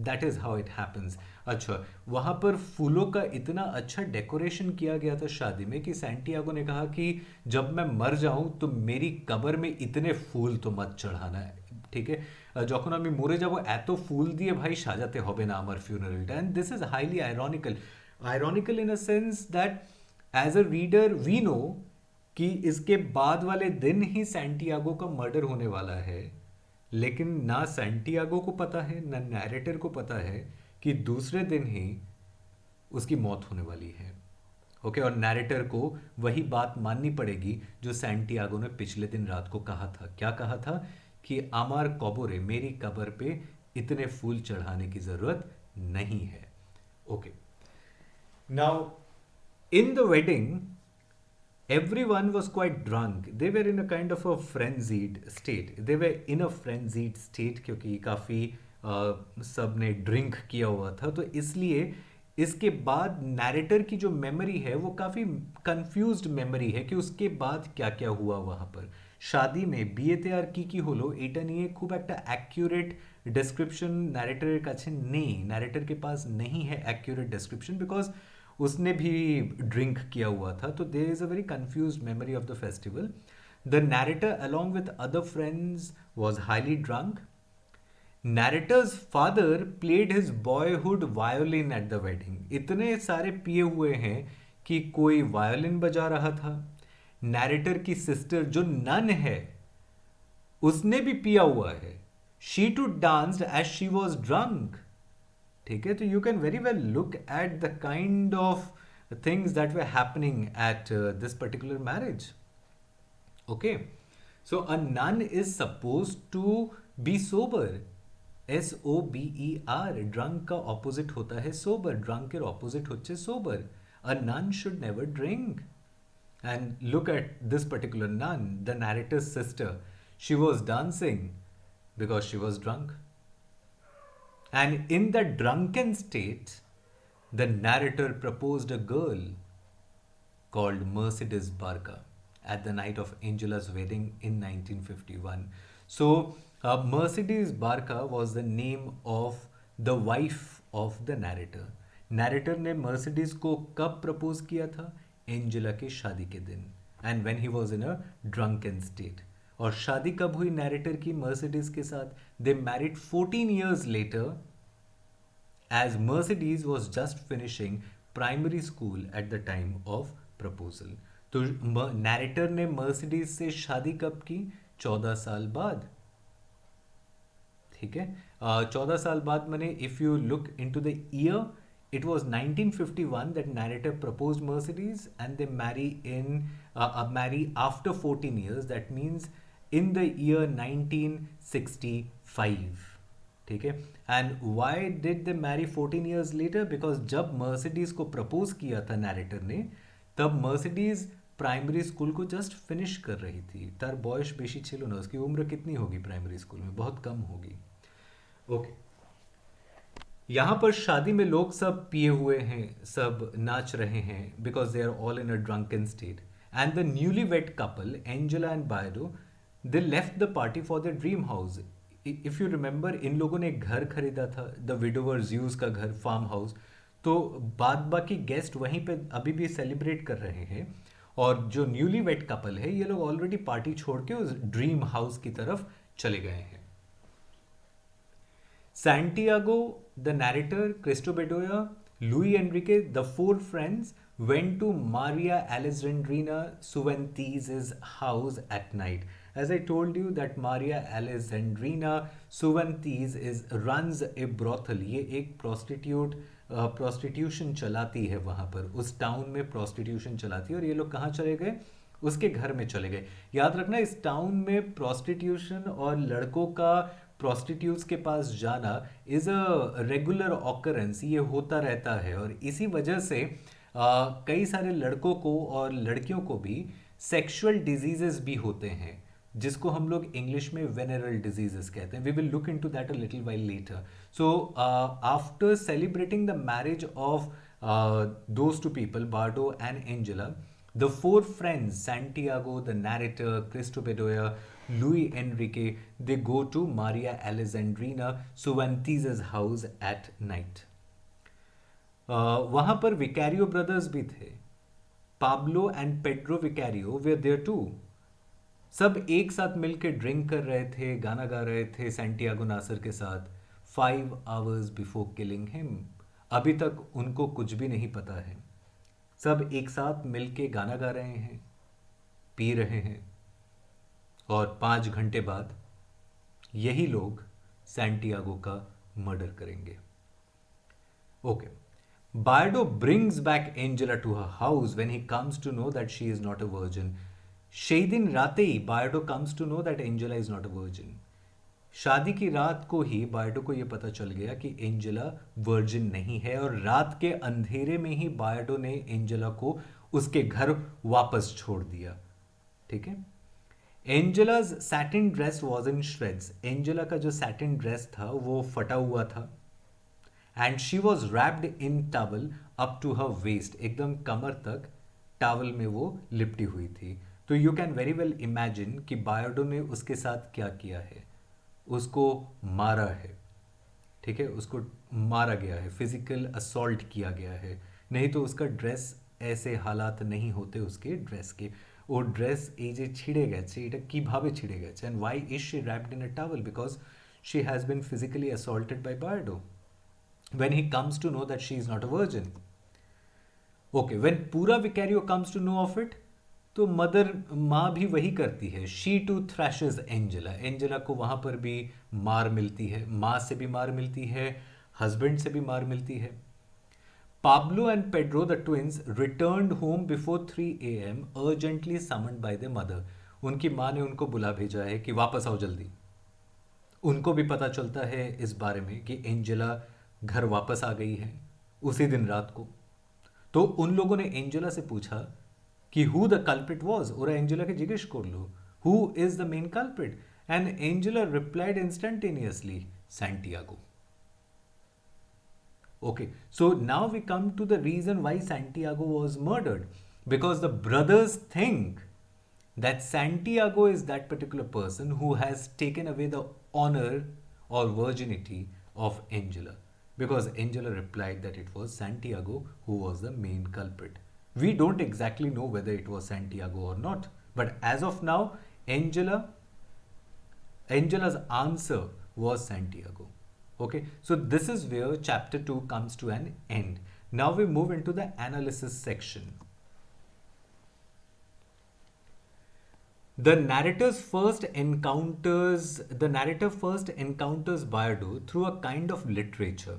that is how it happens. अच्छा, वहाँ पर फूलों का इतना अच्छा decoration किया गया था शादी में कि सैंटियागो ने कहा कि जब मैं मर जाऊं तो मेरी कब्र में इतने फूल तो मत चढ़ाना है. ঠিক আছে, যখন আমি মরে যাব এত ফুল দিয়ে ভাই সাজাতে হবে না আমার ফিউনারেলটা. And this is highly ironical in a sense that as a reader we know कि इसके बाद वाले दिन ही सैंटियागो का मर्डर होने वाला है, लेकिन ना सैंटियागो को पता है ना नैरेटर को पता है कि दूसरे दिन ही उसकी मौत होने वाली है. ओके. और नैरेटर को वही बात माननी पड़ेगी जो सैंटियागो ने पिछले दिन रात को कहा था. क्या कहा था? कि आमार कबरे, मेरी कब्र पे इतने फूल चढ़ाने की जरूरत नहीं है. Okay. Now in the wedding everyone was quite drunk. They were in a kind of a frenzied state. They were in a frenzied state क्योंकि काफ़ी सब ने ड्रिंक किया हुआ था. तो इसलिए इसके बाद नैरेटर की जो मेमोरी है वो काफ़ी कंफ्यूज्ड मेमोरी है कि उसके बाद क्या क्या हुआ वहाँ पर. शादी में বিয়েতে আর কি হলো এটা নিয়ে খুব একটা অ্যাকিউরেট ডেসক্রিপশন ন্যারেটরের কাছে নেই. ন্যারেটর के पास नहीं है एक्यूरेट डिस्क्रिप्शन बिकॉज उसने भी ड्रिंक किया हुआ था. तो there is a very confused memory of the festival. The narrator along with other friends was highly drunk. Narrator's father played his boyhood violin at the wedding. इतने सारे पिए हुए हैं कि कोई वायोलिन बजा रहा था. नैरेटर की सिस्टर जो नन है उसने भी पिया हुआ है. She too danced as she was drunk. ठीक है. तो you can very well look at the kind of things that were happening at this particular marriage. Okay. So a nun is suppose to be sober. SOBER. Drunk का opposite होता है sober. ड्रंकेर opposite होच्छे sober. A nun should never drink. And look at this particular nun, the narrator's sister. She was dancing because she was drunk. And in that drunken state, the narrator proposed a girl called Mercedes Barca at the night of Angela's wedding in 1951. So, Mercedes Barca was the name of the wife of the narrator. Narrator ने Mercedes को कब propose किया था? Angela के शादी के दिन. And when he was in a drunken state. और शादी कब हुई नैरेटर की मर्सिडीज के साथ? They married 14 years later as Mercedes was just finishing primary school at the time of proposal. तो नैरेटर ने मर्सिडीज से शादी कब की? 14 साल बाद. ठीक है। 14 साल बाद मैंने if you look into the year, it was 1951 that narrator proposed Mercedes, and they marry after 14 years. That means in the year 1965. ठीक है। And why did they marry 14 years later? Because जब मर्सिडीज को propose किया था narrator ने, तब Mercedes primary school को just finish कर रही थी। तार बॉयश बेशी छिलो ना, उसकी उम्र कितनी होगी प्राइमरी स्कूल में? बहुत कम होगी। ओके। यहाँ पर शादी में लोग सब पिए हुए हैं, सब नाच रहे हैं, because they are all in a drunken state. And the newly wed couple Angela and Bayardo, they left the party for the dream house. If you remember, इन लोगों ने एक घर खरीदा था, द विडोवर्स यूज का घर, फार्म हाउस। तो बाद बाकी गेस्ट वहीं पे अभी भी सेलिब्रेट कर रहे हैं, और जो न्यूली वेड कपल है ये लोग ऑलरेडी पार्टी छोड़ के उस ड्रीम हाउस की तरफ चले गए हैं। Santiago, the narrator, Cristo Bedoya, Luis Enrique, the four friends went to Maria Alexandrina Suventis' house at night. As I told you that Maria Alexandrina Suventis runs a brothel. ये एक prostitution चलाती है वहाँ पर, उस टाउन में prostitution चलाती है। और ये लोग कहाँ चले गए? उसके घर में चले गए। याद रखना, इस टाउन में prostitution और लड़कों का प्रोस्टिट्यूट्स के पास जाना इज़ अ रेगुलर ऑकरेंस, ये होता रहता है। और इसी वजह से कई सारे लड़कों को और लड़कियों को भी सेक्सुअल डिजीजेस भी होते हैं, जिसको हम लोग इंग्लिश में वेनेरल डिजीजेस कहते हैं। We will look into that a little while later. So after celebrating the marriage of those two people, Bayardo and Angela, the four friends, Santiago, the narrator, Cristo Bedoya, Luis Enrique, they go to Maria Alexandrina Suventis' house at night. वहाँ पर Vicario brothers भी थे। Pablo and Pedro Vicario were there too. सब एक साथ मिलकर drink कर रहे थे, गाना गा रहे थे सैंटियागो नासर के साथ, 5 hours बिफोर किलिंग हिम। अभी तक उनको कुछ भी नहीं पता है। सब एक साथ मिलके गाना गा रहे हैं, पी रहे हैं, और 5 घंटे बाद यही लोग सैंटियागो का मर्डर करेंगे। Okay. Bayardo brings back Angela to her house when he comes to know that she is not a virgin. সেই दिन राते ही Bayardo comes to know that Angela is not a virgin. शादी की रात को ही बायडो को यह पता चल गया कि एंजेला वर्जिन नहीं है, और रात के अंधेरे में ही बायडो ने एंजेला को उसके घर वापस छोड़ दिया। ठीक है। Angela's satin dress was in shreds. Angela का जो सैटिन ड्रेस था वो फटा हुआ था। And she was wrapped in towel up to her waist. एकदम कमर तक टॉवल में वो लिपटी हुई थी। तो you can very well imagine कि बायडो ने उसके साथ क्या किया है। उसको मारा है। ठीक है, उसको मारा गया है, फिजिकल असॉल्ट किया गया है। नहीं तो उसका ड्रेस, ऐसे हालात नहीं होते उसके ड्रेस के। वो ड्रेस এই যে ছিঁড়ে গেছে, এটা কিভাবে ছিঁড়ে গেছে? And why is she wrapped in a towel? Because she has been physically assaulted by Bardo when he comes to know that she is not a virgin. Okay, when Pura Vicario comes to know of it, तो mother, माँ भी वही करती है। She too thrashes Angela. Angela को वहाँ पर भी मार मिलती है, माँ से भी मार मिलती है, हस्बैंड से भी मार मिलती है। Pablo and Pedro the twins returned home before 3 AM urgently summoned by the mother. उनकी माँ ने उनको बुला भेजा है कि वापस आओ जल्दी। उनको भी पता चलता है इस बारे में कि एंजेला घर वापस आ गई है उसी दिन रात को। तो उन लोगों ने एंजेला से पूछा कि who the culprit was, ওরা এঞ্জেলাকে জিজ্ঞেস করলো who is the main culprit, and Angela replied instantaneously, Santiago. Okay, so now we come to the reason why Santiago was murdered, because the brothers think that Santiago is that particular person who has taken away the honor or virginity of Angela, because Angela replied that it was Santiago who was the main culprit. We don't exactly know whether it was Santiago or not, but as of now, Angela's answer was Santiago. Okay, so this is where chapter 2 comes to an end. Now we move into the analysis section. The narrator first encounters Bayardo through a kind of literature.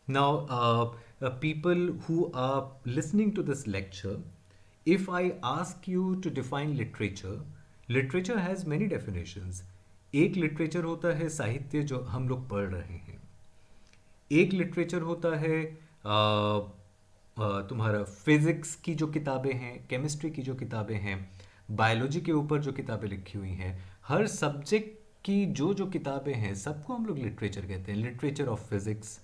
Now, people who are listening to this lecture, if I ask you to define literature, literature has many definitions. एक literature होता है साहित्य जो हम लोग पढ़ रहे हैं, एक लिटरेचर होता है तुम्हारा फिजिक्स की जो किताबें हैं, केमिस्ट्री की जो किताबें हैं, बायोलॉजी के ऊपर जो किताबें लिखी हुई हैं, हर सब्जेक्ट की जो जो किताबें हैं सबको हम लोग लिटरेचर कहते हैं. Literature of physics,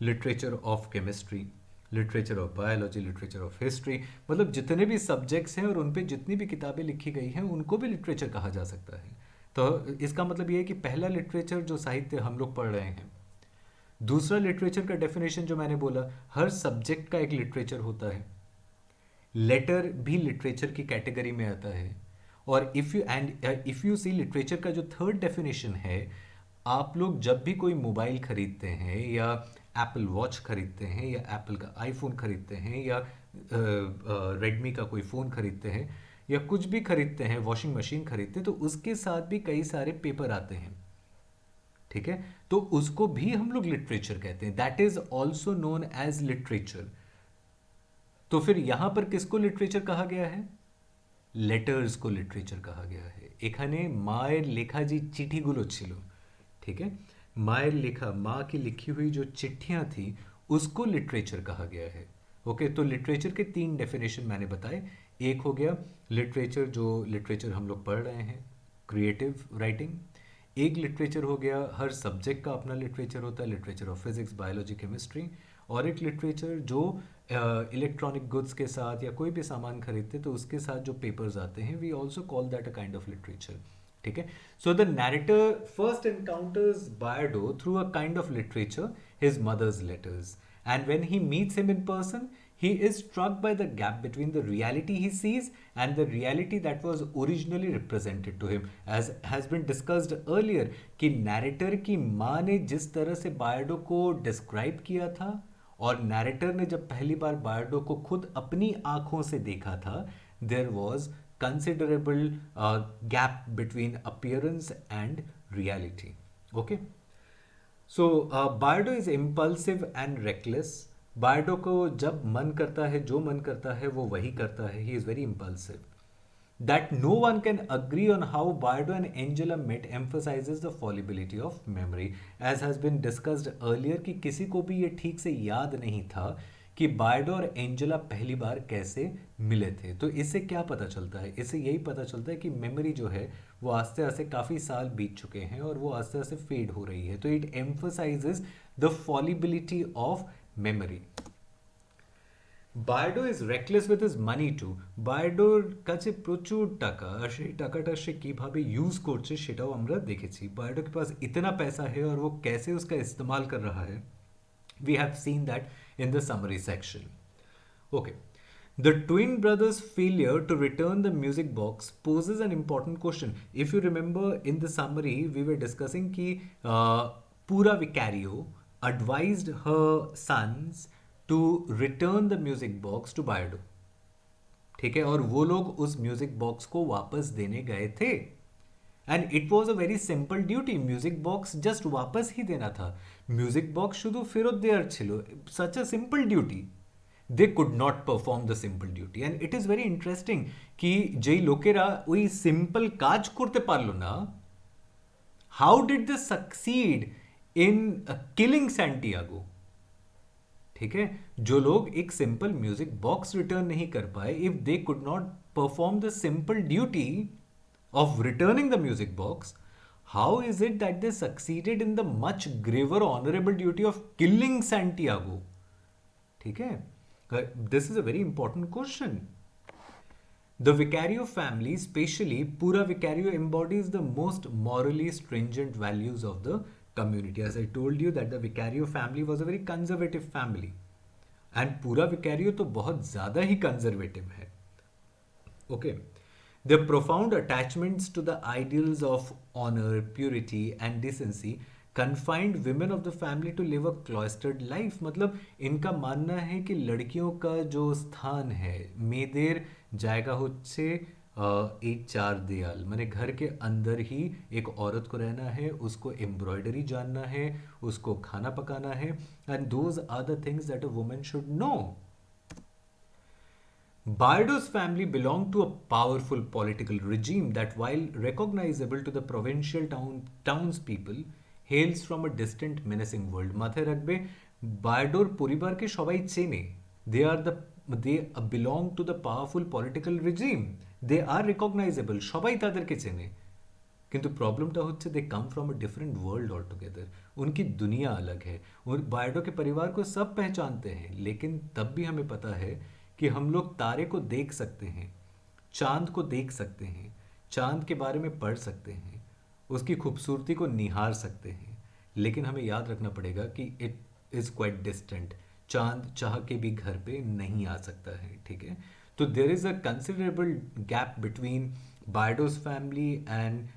literature of chemistry, literature of biology, literature of history, मतलब जितने भी सब्जेक्ट्स हैं और उन पे जितनी भी किताबें लिखी गई हैं उनको भी लिटरेचर कहा जा सकता है. तो इसका मतलब ये है कि पहला लिटरेचर जो साहित्य हम लोग पढ़ रहे हैं. दूसरा लिटरेचर का डेफिनेशन जो मैंने बोला, हर सब्जेक्ट का एक लिटरेचर होता है. लेटर भी लिटरेचर की कैटेगरी में आता है. और इफ यू सी लिटरेचर का जो थर्ड डेफिनेशन है, आप लोग जब भी कोई मोबाइल खरीदते हैं या एप्पल वॉच खरीदते हैं या एप्पल का आईफोन खरीदते हैं या रेडमी का कोई फ़ोन खरीदते हैं या कुछ भी खरीदते हैं, वॉशिंग मशीन खरीदते हैं, तो उसके साथ भी कई सारे पेपर आते हैं. ठीक है, तो उसको भी हम लोग लिटरेचर कहते हैं. That is also known as literature. तो फिर यहां पर किसको लिटरेचर कहा गया है? लेटर्स को लिटरेचर कहा गया है. এখানে মায়ের লেখা যে চিঠিগুলো ছিল, ठीक है, मायर लेखा, माँ की लिखी हुई जो चिट्ठियाँ थी उसको लिटरेचर कहा गया है. ओके, तो लिटरेचर के तीन डेफिनेशन मैंने बताए. एक हो गया लिटरेचर, जो लिटरेचर हम लोग पढ़ रहे हैं, क्रिएटिव राइटिंग. एक लिटरेचर हो गया हर सब्जेक्ट का अपना लिटरेचर होता है, literature of physics, biology, chemistry. और एक लिटरेचर जो इलेक्ट्रॉनिक गुड्स के साथ या कोई भी सामान खरीदते तो उसके साथ जो पेपर्स आते हैं, we also call that a kind of literature. ठीक है, so the narrator first encounters Bayardo through a kind of literature, his mother's letters, and when he meets him in person, he is struck by the gap between the reality he sees and the reality that was originally represented to him. As has been discussed earlier कि narrator की माँ ने जिस तरह से बायडो को describe किया था और नैरेटर ने जब पहली बार बायडो को खुद अपनी आंखों से देखा था, there was considerable gap between appearance and reality. Okay, so Bardo is impulsive and reckless. Bardo को जब मन करता है, जो मन करता है वो वही करता है. He is very impulsive. That no one can agree on how Bardo and Angela met emphasizes the fallibility of memory. As has been discussed earlier कि किसी को भी ये ठीक से याद नहीं था कि बायडो और एंजेला पहली बार कैसे मिले थे. तो इससे क्या पता चलता है? इससे यही पता चलता है कि मेमोरी जो है वो आस्ते आस्ते काफ़ी साल बीत चुके हैं और वो आस्ते आस्ते फेड हो रही है. तो it emphasizes the fallibility of memory. Bayardo is reckless with his money too. বায়ডোর কাছে প্রচুর টাকা, আর সেই টাকাটা সে কীভাবে ইউজ করছে সেটাও আমরা দেখেছি. বায়ডো के पास इतना पैसा है और वो कैसे उसका इस्तेमाल कर रहा है, we have seen that in the summary section. Okay, the twin brothers' failure to return the music box poses an important question. If you remember in the summary we were discussing कि Pura Vicario advised her sons to return the music box to Bayardo. ठीक है, और वो लोग उस music box को वापस देने गए थे. And it was a very simple duty. Music box just वापस ही देना था. म्यूजिक बॉक्स शुधु ফেরত দেওয়ার ছিল. such a simple duty. they could not perform the simple duty. and it is very interesting कि যেই লোকেরা ওই সিম্পল কাজ করতে পারলো না, how did they succeed in killing Santiago? ठीक है, जो लोग एक सिंपल म्यूजिक बॉक्स रिटर्न नहीं कर पाए, if they could not perform the simple duty of returning the music box, how is it that they succeeded in the much graver honorable duty of killing Santiago? ठीक है, this is a very important question. The Vicario family, especially Pura Vicario, embodies the most morally stringent values of the community. As I told you that the Vicario family was a very conservative family, and Pura Vicario तो बहुत ज़्यादा ही conservative है. Okay. Their profound attachments to the ideals of honor, purity and decency confined women of the family to live a cloistered life. मतलब इनका मानना है कि लड़कियों का जो स्थान है, मेয়েদের জায়গা হচ্ছে एक चार दीवाल, मैंने घर के अंदर ही एक औरत को रहना है, उसको एम्ब्रॉयडरी जानना है, उसको खाना पकाना है, and those are the things that a woman should know. Bardo's family belonged to a powerful political regime that, while recognizable to the provincial townspeople, hails from a distant, menacing world. মাথায় রাখবে, বার্ডোর পরিবারকে সবাই চেনে. They are the they belong to the powerful political regime. They are recognizable. সবাই তাদেরকে চেনে. কিন্তু प्रॉब्लमটা হচ্ছে they come from a different world all together. उनकी दुनिया अलग है. और बायडो के परिवार को सब पहचानते हैं, लेकिन तब भी हमें पता है कि हम लोग तारे को देख सकते हैं, चांद को देख सकते हैं, चांद के बारे में पढ़ सकते हैं, उसकी खूबसूरती को निहार सकते हैं, लेकिन हमें याद रखना पड़ेगा कि इट इज़ क्वाइट डिस्टेंट. चांद चाह के भी घर पे नहीं आ सकता है. ठीक है. तो there is a considerable gap between Bayardo's family and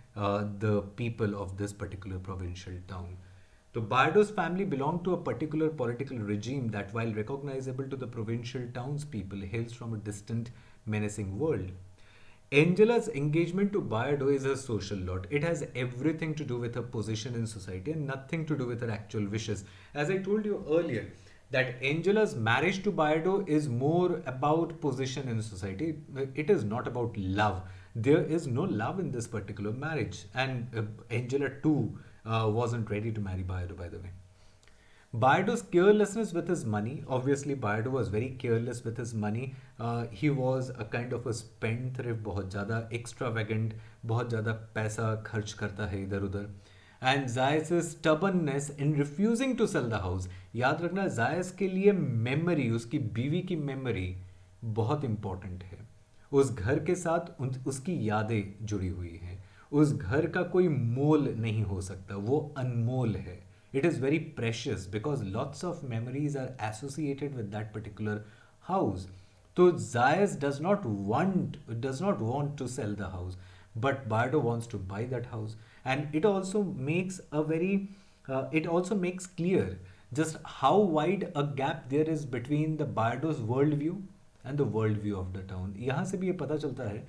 the people of this particular provincial town. So Bardo's family belonged to a particular political regime that, while recognizable to the provincial townspeople, hails from a distant, menacing world. Angela's engagement to Bardo is a social lot. It has everything to do with her position in society and nothing to do with her actual wishes. As I told you earlier, that Angela's marriage to Bardo is more about position in society. It is not about love. There is no love in this particular marriage, and Angela too wasn't ready to marry Bardo, by the way. Bardo's carelessness with his money, obviously Bardo was very careless with his money. He was a kind of a spendthrift, बहुत ज़्यादा extravagant, बहुत ज़्यादा पैसा खर्च करता है इधर उधर. And Zayas' stubbornness in refusing to sell the house. याद रखना, जायस के लिए मेमोरी, उसकी बीवी की मेमोरी बहुत इंपॉर्टेंट है. उस घर के साथ उसकी यादें जुड़ी हुई हैं. उस घर का कोई मोल नहीं हो सकता, वो अनमोल है. It is very precious because lots of memories are associated with that particular house. So Zayas does not want to sell the house, but Bardo wants to buy that house, and it also makes it also makes clear just how wide a gap there is between the Bardo's worldview and the worldview of the town. यहाँ से भी ये पता चलता है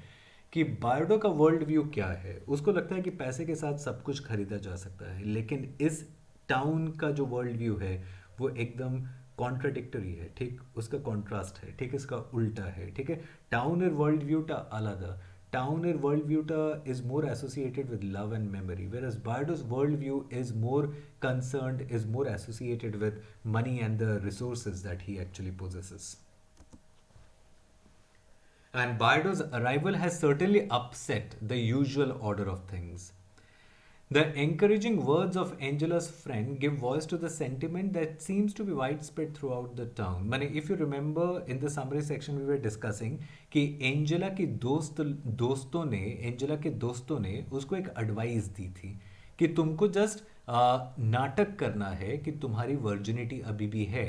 कि बार्डो का world view क्या है. उसको लगता है कि पैसे के साथ सब कुछ खरीदा जा सकता है, लेकिन इस टाउन का जो वर्ल्ड व्यू है वो एकदम कॉन्ट्राडिक्टरी है. ठीक, उसका कॉन्ट्रास्ट है. ठीक, इसका उल्टा है. ठीक है. टाउনের वर्ल्ड ভিউটা আলাদা. টাউনের वर्ल्ड ভিউটা is more associated with love and memory, whereas Bardo's world view is more associated with money and the resources that he actually possesses. And Bardo's arrival has certainly upset the usual order of things. The encouraging words of Angela's friend give voice to the sentiment that seems to be widespread throughout the town. Mane, if you remember in the summary section we were discussing कि Angela के दोस्तों ने उसको एक advice दी थी कि तुमको just नाटक करना है कि तुम्हारी वर्जिनिटी अभी भी है.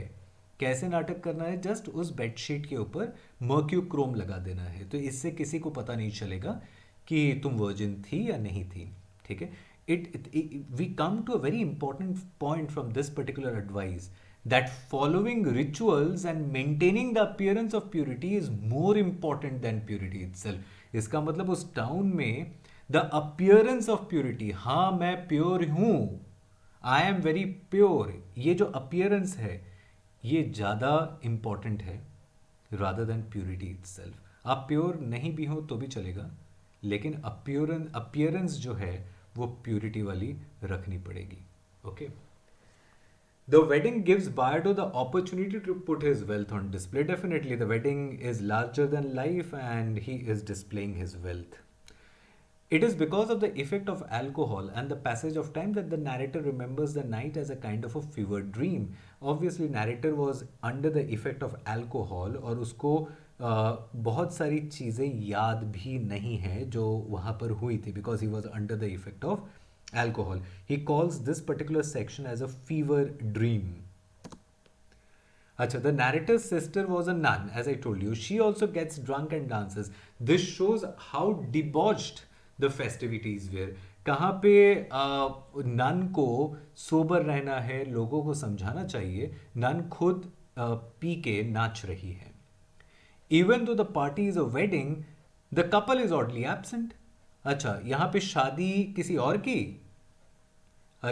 कैसे नाटक करना है? जस्ट उस बेडशीट के ऊपर मर्क्यूक्रोम लगा देना है, तो इससे किसी को पता नहीं चलेगा कि तुम वर्जिन थी या नहीं थी. ठीक है. We come to a very important point from this particular advice, that following rituals and maintaining the appearance of purity is more important than purity itself. इसका मतलब उस टाउन में the appearance of purity, हाँ मैं pure हूँ, I am very pure, ये जो appearance है ये ज़्यादा important है rather than purity itself. आप प्योर नहीं भी हो तो भी चलेगा, लेकिन appearance जो है वो प्योरिटी वाली रखनी पड़ेगी. Okay. The wedding gives Bardo the opportunity to put his wealth on display. Definitely, the wedding is larger than life and he is displaying his wealth. It is because of the effect of alcohol and the passage of time that the narrator remembers the night as a kind of a fever dream. Obviously, narrator was under the effect of alcohol और उसको बहुत सारी चीज़ें याद भी नहीं है जो वहाँ पर हुई थी, because he was under the effect of alcohol. He calls this particular section as a fever dream. Achha, the narrator's sister was a nun, as I told you. She also gets drunk and dances. This shows how debauched the festivities were. कहाँ पे none को sober रहना है, लोगों को समझाना चाहिए. None खुद पी के नाच रही है. Even though the party is a wedding, the couple is oddly absent. अच्छा, यहाँ पे शादी किसी और की,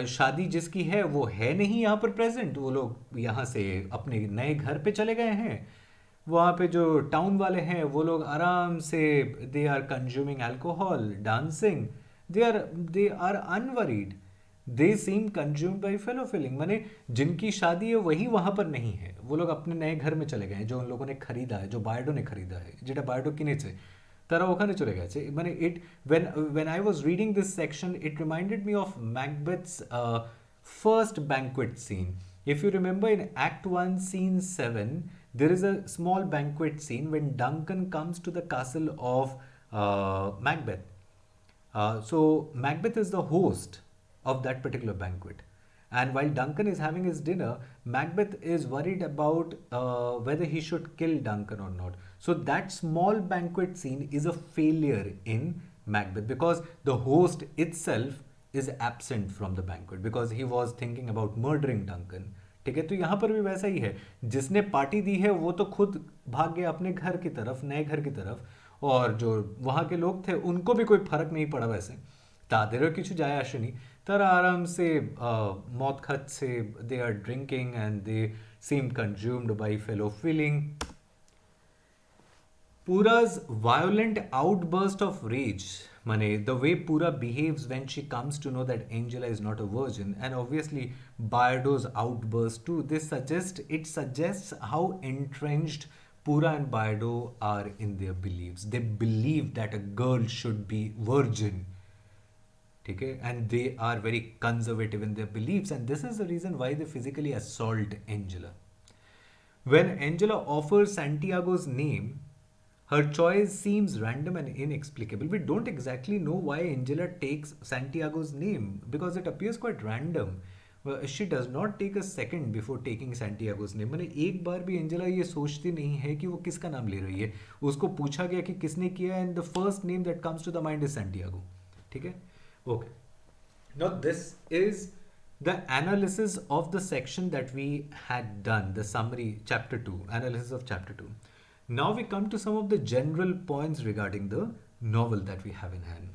शादी जिसकी है वो है नहीं यहाँ पर प्रेजेंट, वो लोग यहाँ से अपने नए घर पे चले गए हैं। वहाँ पे जो टाउन वाले हैं वो लोग आराम से they are consuming alcohol, dancing, they are unworried, they seem consumed by fellow feeling. माने जिनकी शादी है वही वहाँ पर नहीं है, वो लोग अपने नए घर में चले गए हैं जो उन लोगों ने खरीदा है, जो बायडो ने खरीदा है, যেটা বায়ডো কিনেছে তারা ওখানে চলে গেছে। মানে ইট when I was reading this section, it reminded me of Macbeth's first banquet scene. If you remember in Act 1, Scene 7, there is a small banquet scene when Duncan comes to the castle of Macbeth. So Macbeth is the host of that particular banquet. And while Duncan is having his dinner, Macbeth is worried about whether he should kill Duncan or not. So that small banquet scene is a failure in Macbeth because the host itself is absent from the banquet because he was thinking about murdering Duncan. ठीक है, तो यहाँ पर भी वैसा ही है, जिसने party दी है वो तो खुद भाग गया अपने घर की तरफ, नए घर की तरफ, और जो वहाँ के लोग थे उनको भी कोई फर्क नहीं पड़ा वैसे, তাদেরও কিছু যায় আসেনি। তারা আরামসে মদ খাচ্ছে, they are drinking and they seem consumed by fellow feeling. Poora's violent outburst of rage, Mane, the way Poora behaves when she comes to know that Angela is not a virgin, and obviously Bayardo's outburst too, it suggests how entrenched Poora and Bayardo are in their beliefs. They believe that a girl should be virgin. Okay? And they are very conservative in their beliefs, and this is the reason why they physically assault Angela. When Angela offers Santiago's name, her choice seems random and inexplicable. We don't exactly know why Angela takes Santiago's name because it appears quite random. She does not take a second before taking Santiago's name. मैंने एक बार भी Angela ये सोचती नहीं है कि वो किसका नाम ले रही है। उसको पूछा गया कि किसने किया, and the first name that comes to the mind is Santiago. ठीक है, okay. Now this is the analysis of the section that we had done, the summary, chapter 2, analysis of chapter 2. Now we come to some of the general points regarding the novel that we have in hand.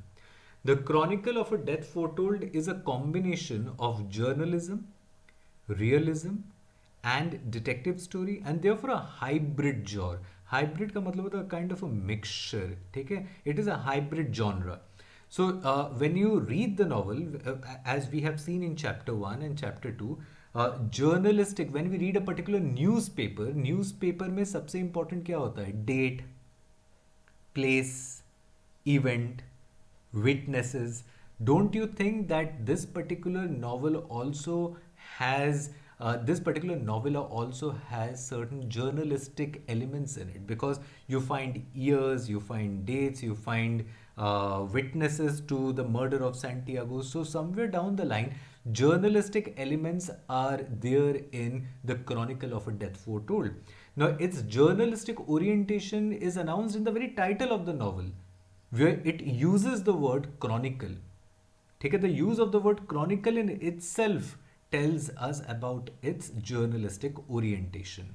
The Chronicle of a Death Foretold is a combination of journalism, realism, and detective story, and therefore a hybrid genre. Hybrid का मतलब होता है kind of a mixture. ठीक है, it is a hybrid genre. So when you read the novel, as we have seen in chapter 1 and chapter 2, journalistic, when we read a particular newspaper में सबसे important क्या होता है? Date, place, event, witnesses. Don't you think that this particular novel also has this particular novella also has certain journalistic elements in it, because you find years, you find dates, you find witnesses to the murder of Santiago. So somewhere down the line, journalistic elements are there in the Chronicle of a Death Foretold. Now, its journalistic orientation is announced in the very title of the novel, where it uses the word chronicle. ठीक है, the use of the word chronicle in itself tells us about its journalistic orientation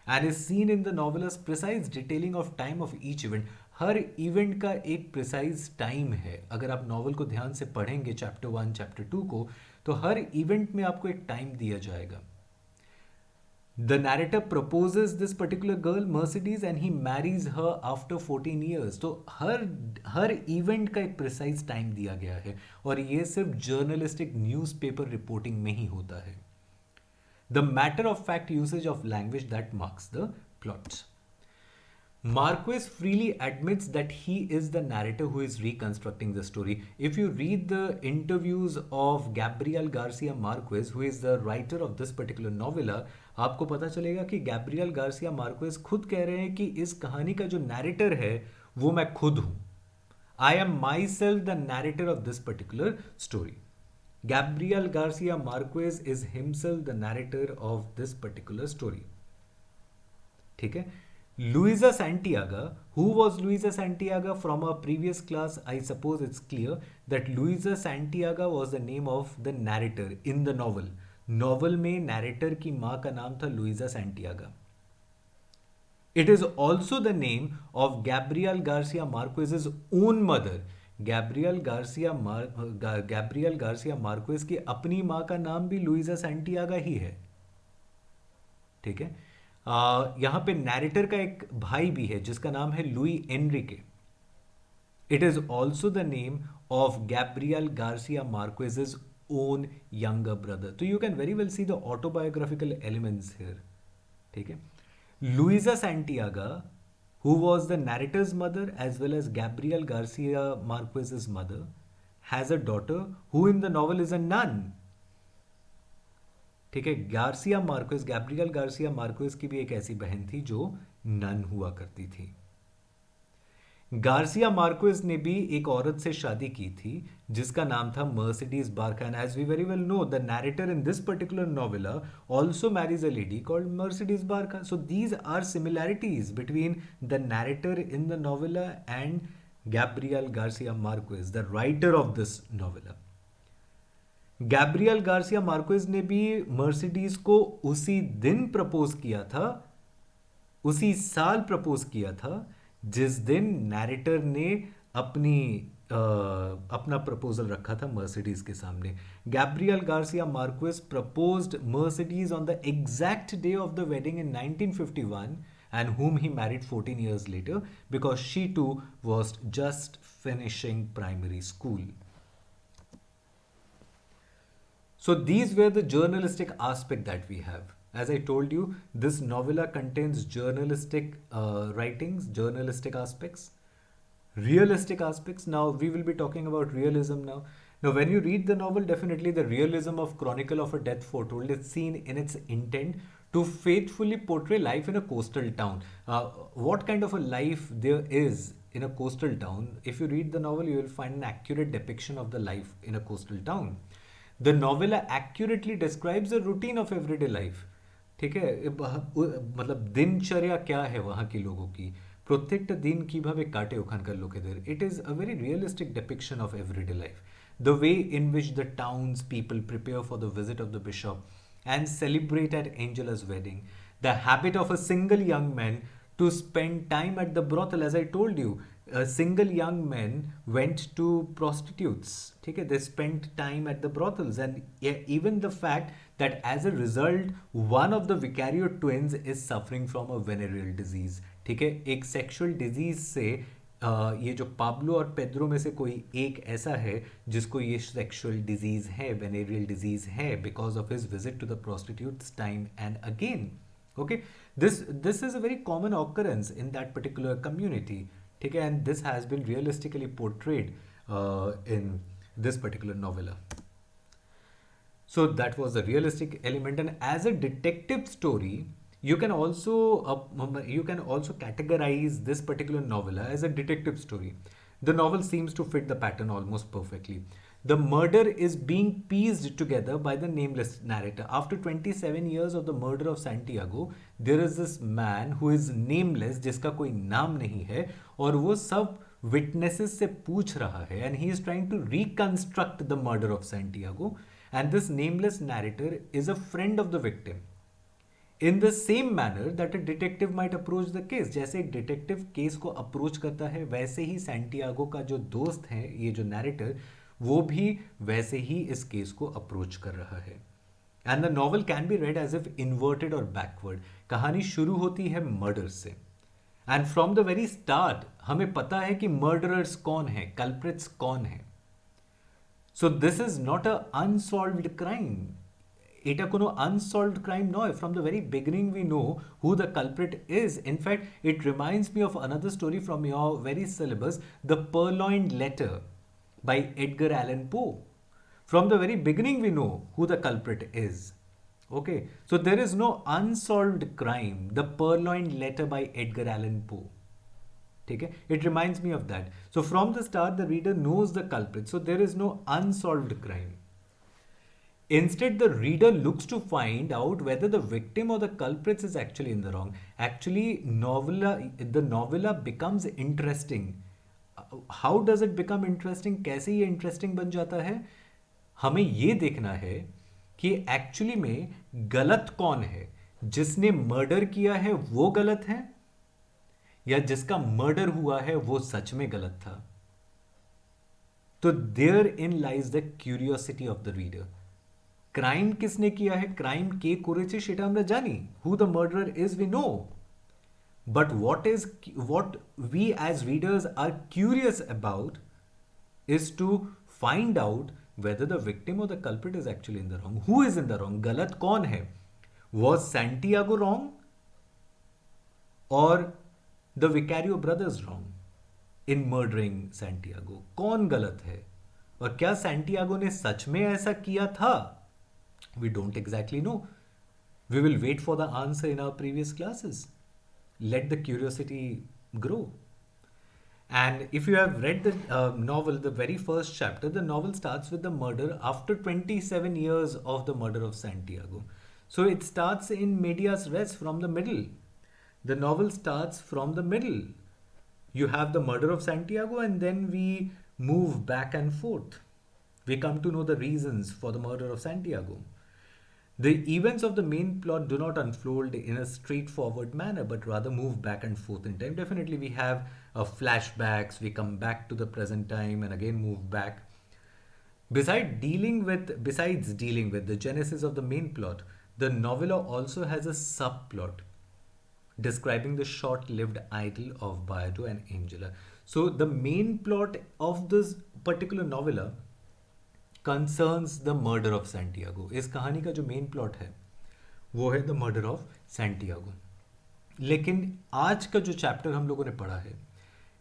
and is seen in the novel as precise detailing of time of each event. Her event का एक precise time है। अगर आप novel को ध्यान से पढ़ेंगे chapter 1 chapter 2 को, तो हर इवेंट में आपको एक टाइम दिया जाएगा। The narrator proposes this particular girl Mercedes and he marries her after 14 years. तो हर इवेंट का एक प्रिसाइज टाइम दिया गया है, और ये सिर्फ जर्नलिस्टिक न्यूज़पेपर रिपोर्टिंग में ही होता है। The matter of fact usage of language that marks the plot. Marquez freely admits that he is the narrator who is reconstructing the story. If you read the interviews of Gabriel Garcia Marquez, who is the writer of this particular novella, आपको पता चलेगा कि Gabriel Garcia Marquez खुद कह रहे हैं कि इस कहानी का जो नैरेटर है वो मैं खुद हूं। I am myself the narrator of this particular story. Gabriel Garcia Marquez is himself the narrator of this particular story. ठीक है, Luisa Santiago. Who was Luisa Santiago? From our previous class, I suppose it's clear that Luisa Santiago was the name of the narrator in the novel. Novel में narrator की माँ का नाम था Luisa सैंटियागा। It is also the name of Gabriel Garcia Marquez's own mother. Gabriel Garcia Marquez की अपनी माँ का नाम भी लुइजा सैंटियागा ही है, ठीक है। यहाँ पे नैरेटर का एक भाई भी है जिसका नाम है Luis Enrique. It is also the name of Gabriel Garcia Marquez own younger brother. तो you can very well see the autobiographical elements here, ठीक है। Luisa Santiaga, who was the narrator's mother as well as Gabriel Garcia Marquez's mother, has a daughter who in the novel is a nun, ठीक है। Garcia Marquez, Gabriel Garcia Marquez की भी एक ऐसी बहन थी जो नन हुआ करती थी। गार्सिया मार्क्वेज ने भी एक औरत से शादी की थी जिसका नाम था Mercedes Barcha, and as we very well know the narrator in this particular novella also marries a lady called Mercedes Barcha. So these are similarities between the narrator in the novella and Gabriel Garcia Marquez, the writer of this novella. Gabriel Garcia Marquez ने भी Mercedes को उसी दिन propose किया था, उसी साल propose किया था जिस दिन नैरेटर ने अपना प्रपोजल रखा था मर्सिडीज के सामने। Gabriel Garcia Marquez proposed Mercedes on the exact day of the wedding in 1951 and whom he married 14 years later because she too was just finishing primary school. So these were the journalistic aspect that we have. As I told you, this novella contains journalistic writings, journalistic aspects, realistic aspects. Now we will be talking about realism now. Now when you read the novel, definitely the realism of Chronicle of a Death Foretold is seen in its intent to faithfully portray life in a coastal town. What kind of a life there is in a coastal town? If you read the novel, you will find an accurate depiction of the life in a coastal town. The novella accurately describes the routine of everyday life. ঠিক है, मतलब दिनचर्या क्या है वहाँ के लोगों की, প্রত্যেকটা দিন কিভাবে কাটে ওখানকার লোকেদের। It is a very realistic depiction of everyday life. The way in which the towns people prepare for the visit of the bishop and celebrate at Angela's wedding. The habit of a single young man to spend time at the brothel, as I told you. Single young men went to prostitutes, ठीक है, they spent time at the brothels, and even the fact that as a result one of the Vicario twins is suffering from a venereal disease, ठीक है, एक sexual disease से ये जो Pablo और Pedro में से कोई एक ऐसा है जिसको ये सेक्सुअल डिजीज है, वेनेरियल डिजीज है, because of his visit to the prostitutes time and again. Okay, this is a very common occurrence in that particular community, ठीक है, and this has been realistically portrayed in this particular novella. So that was a realistic element, and as a detective story, you can also categorize this particular novella as a detective story. The novel seems to fit the pattern almost perfectly. The murder is being pieced together by the nameless narrator. After 27 years of the murder of Santiago, there is this man who is nameless, जिसका कोई नाम नहीं है, और वो सब witnesses से पूछ रहा है, and he is trying to reconstruct the murder of Santiago. And this nameless narrator is a friend of the victim. In the same manner that a detective might approach the case, जैसे एक detective case को approach करता है, वैसे ही Santiago का जो दोस्त है, ये जो नैरेटर, वो भी वैसे ही इस केस को अप्रोच कर रहा है. And the novel can be read as if inverted or backward. कहानी शुरू होती है मर्डर से, and from the very start हमें पता है कि मर्डरर्स कौन है, कल्प्रिट्स कौन है. So this is not a unsolved crime. এটা কোনো unsolved crime নয়. From the very beginning we know who the culprit is. In fact, it reminds me of another story from your very syllabus, The Purloined Letter by Edgar Allan Poe. From the very beginning we know who the culprit is. Okay, so there is no unsolved crime. The Purloined Letter by Edgar Allan Poe. It reminds me of that. So from the start the reader knows the culprit, so there is no unsolved crime. Instead the reader looks to find out whether the victim or the culprit is actually in the wrong. Actually the novella becomes interesting. How does it become interesting? कैसे ये interesting बन जाता है? हमें ये देखना है कि एक्चुअली में गलत कौन है. जिसने मर्डर किया है वो गलत है, या जिसका मर्डर हुआ है वो सच में गलत था, तो therein lies the curiosity of the reader. Crime किसने किया है, क्राइम के करेছে সেটা আমরা জানি, who the murderer is we know, but what we as readers are curious about is to find out whether the victim or the culprit is actually in the wrong. Who is in the wrong? गलत कौन है? Was Santiago wrong or the Vicario brothers wrong in murdering Santiago? कौन गलत है? और क्या Santiago ने सच में ऐसा किया था? We don't exactly know. We will wait for the answer in our previous classes. Let the curiosity grow. And if you have read the novel, the very first chapter, the novel starts with the murder after 27 years of the murder of Santiago. So it starts in medias res, from the middle. The novel starts from the middle. You have the murder of Santiago, and then we move back and forth. We come to know the reasons for the murder of Santiago. The events of the main plot do not unfold in a straightforward manner, but rather move back and forth in time. Definitely, we have flashbacks, we come back to the present time and again move back. Besides dealing with the genesis of the main plot, the novella also has a subplot describing the short-lived idyll of Bayardo and Angela. So the main plot of this particular novella concerns the murder of Santiago. इस कहानी का जो main plot है वो है the murder of Santiago. लेकिन आज का जो चैप्टर हम लोगों ने पढ़ा है,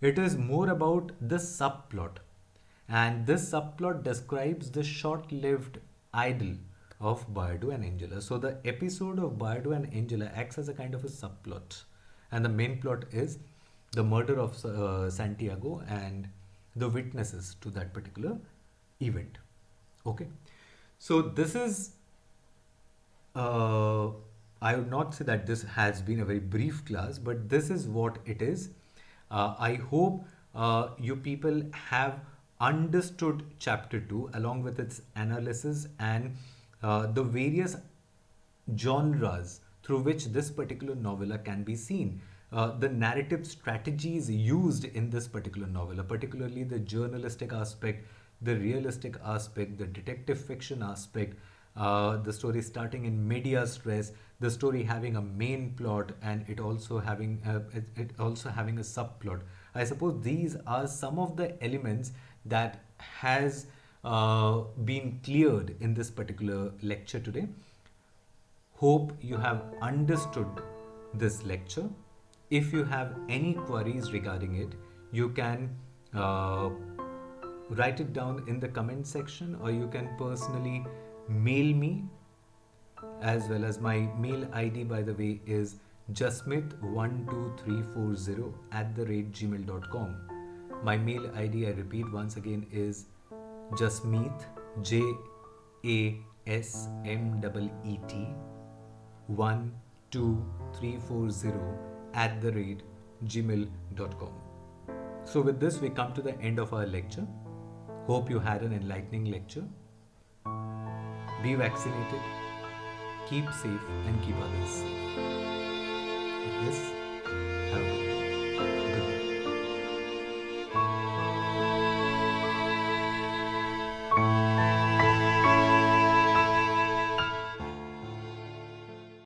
it is more about the sub plot, and this sub plot describes the short lived idyll of Bayardo and Angela. So the episode of Bayardo and Angela acts as a kind of a subplot, and the main plot is the murder of Santiago and the witnesses to that particular event. Okay, so this is I would not say that this has been a very brief class, but this is what it is. I hope you people have understood chapter 2 along with its analysis and the various genres through which this particular novella can be seen. The narrative strategies used in this particular novella, particularly the journalistic aspect, the realistic aspect, the detective fiction aspect, the story starting in medias res, the story having a main plot and it also having a subplot. I suppose these are some of the elements that has been cleared in this particular lecture today. Hope you have understood this lecture. If you have any queries regarding it, you can write it down in the comment section, or you can personally mail me, as well as my mail ID, by the way, is jasmeet12340@gmail.com. My mail ID, I repeat once again, is Jasmeet, JASMEET 12340@gmail.com. So with this we come to the end of our lecture. Hope you had an enlightening lecture. Be vaccinated, keep safe and keep others safe.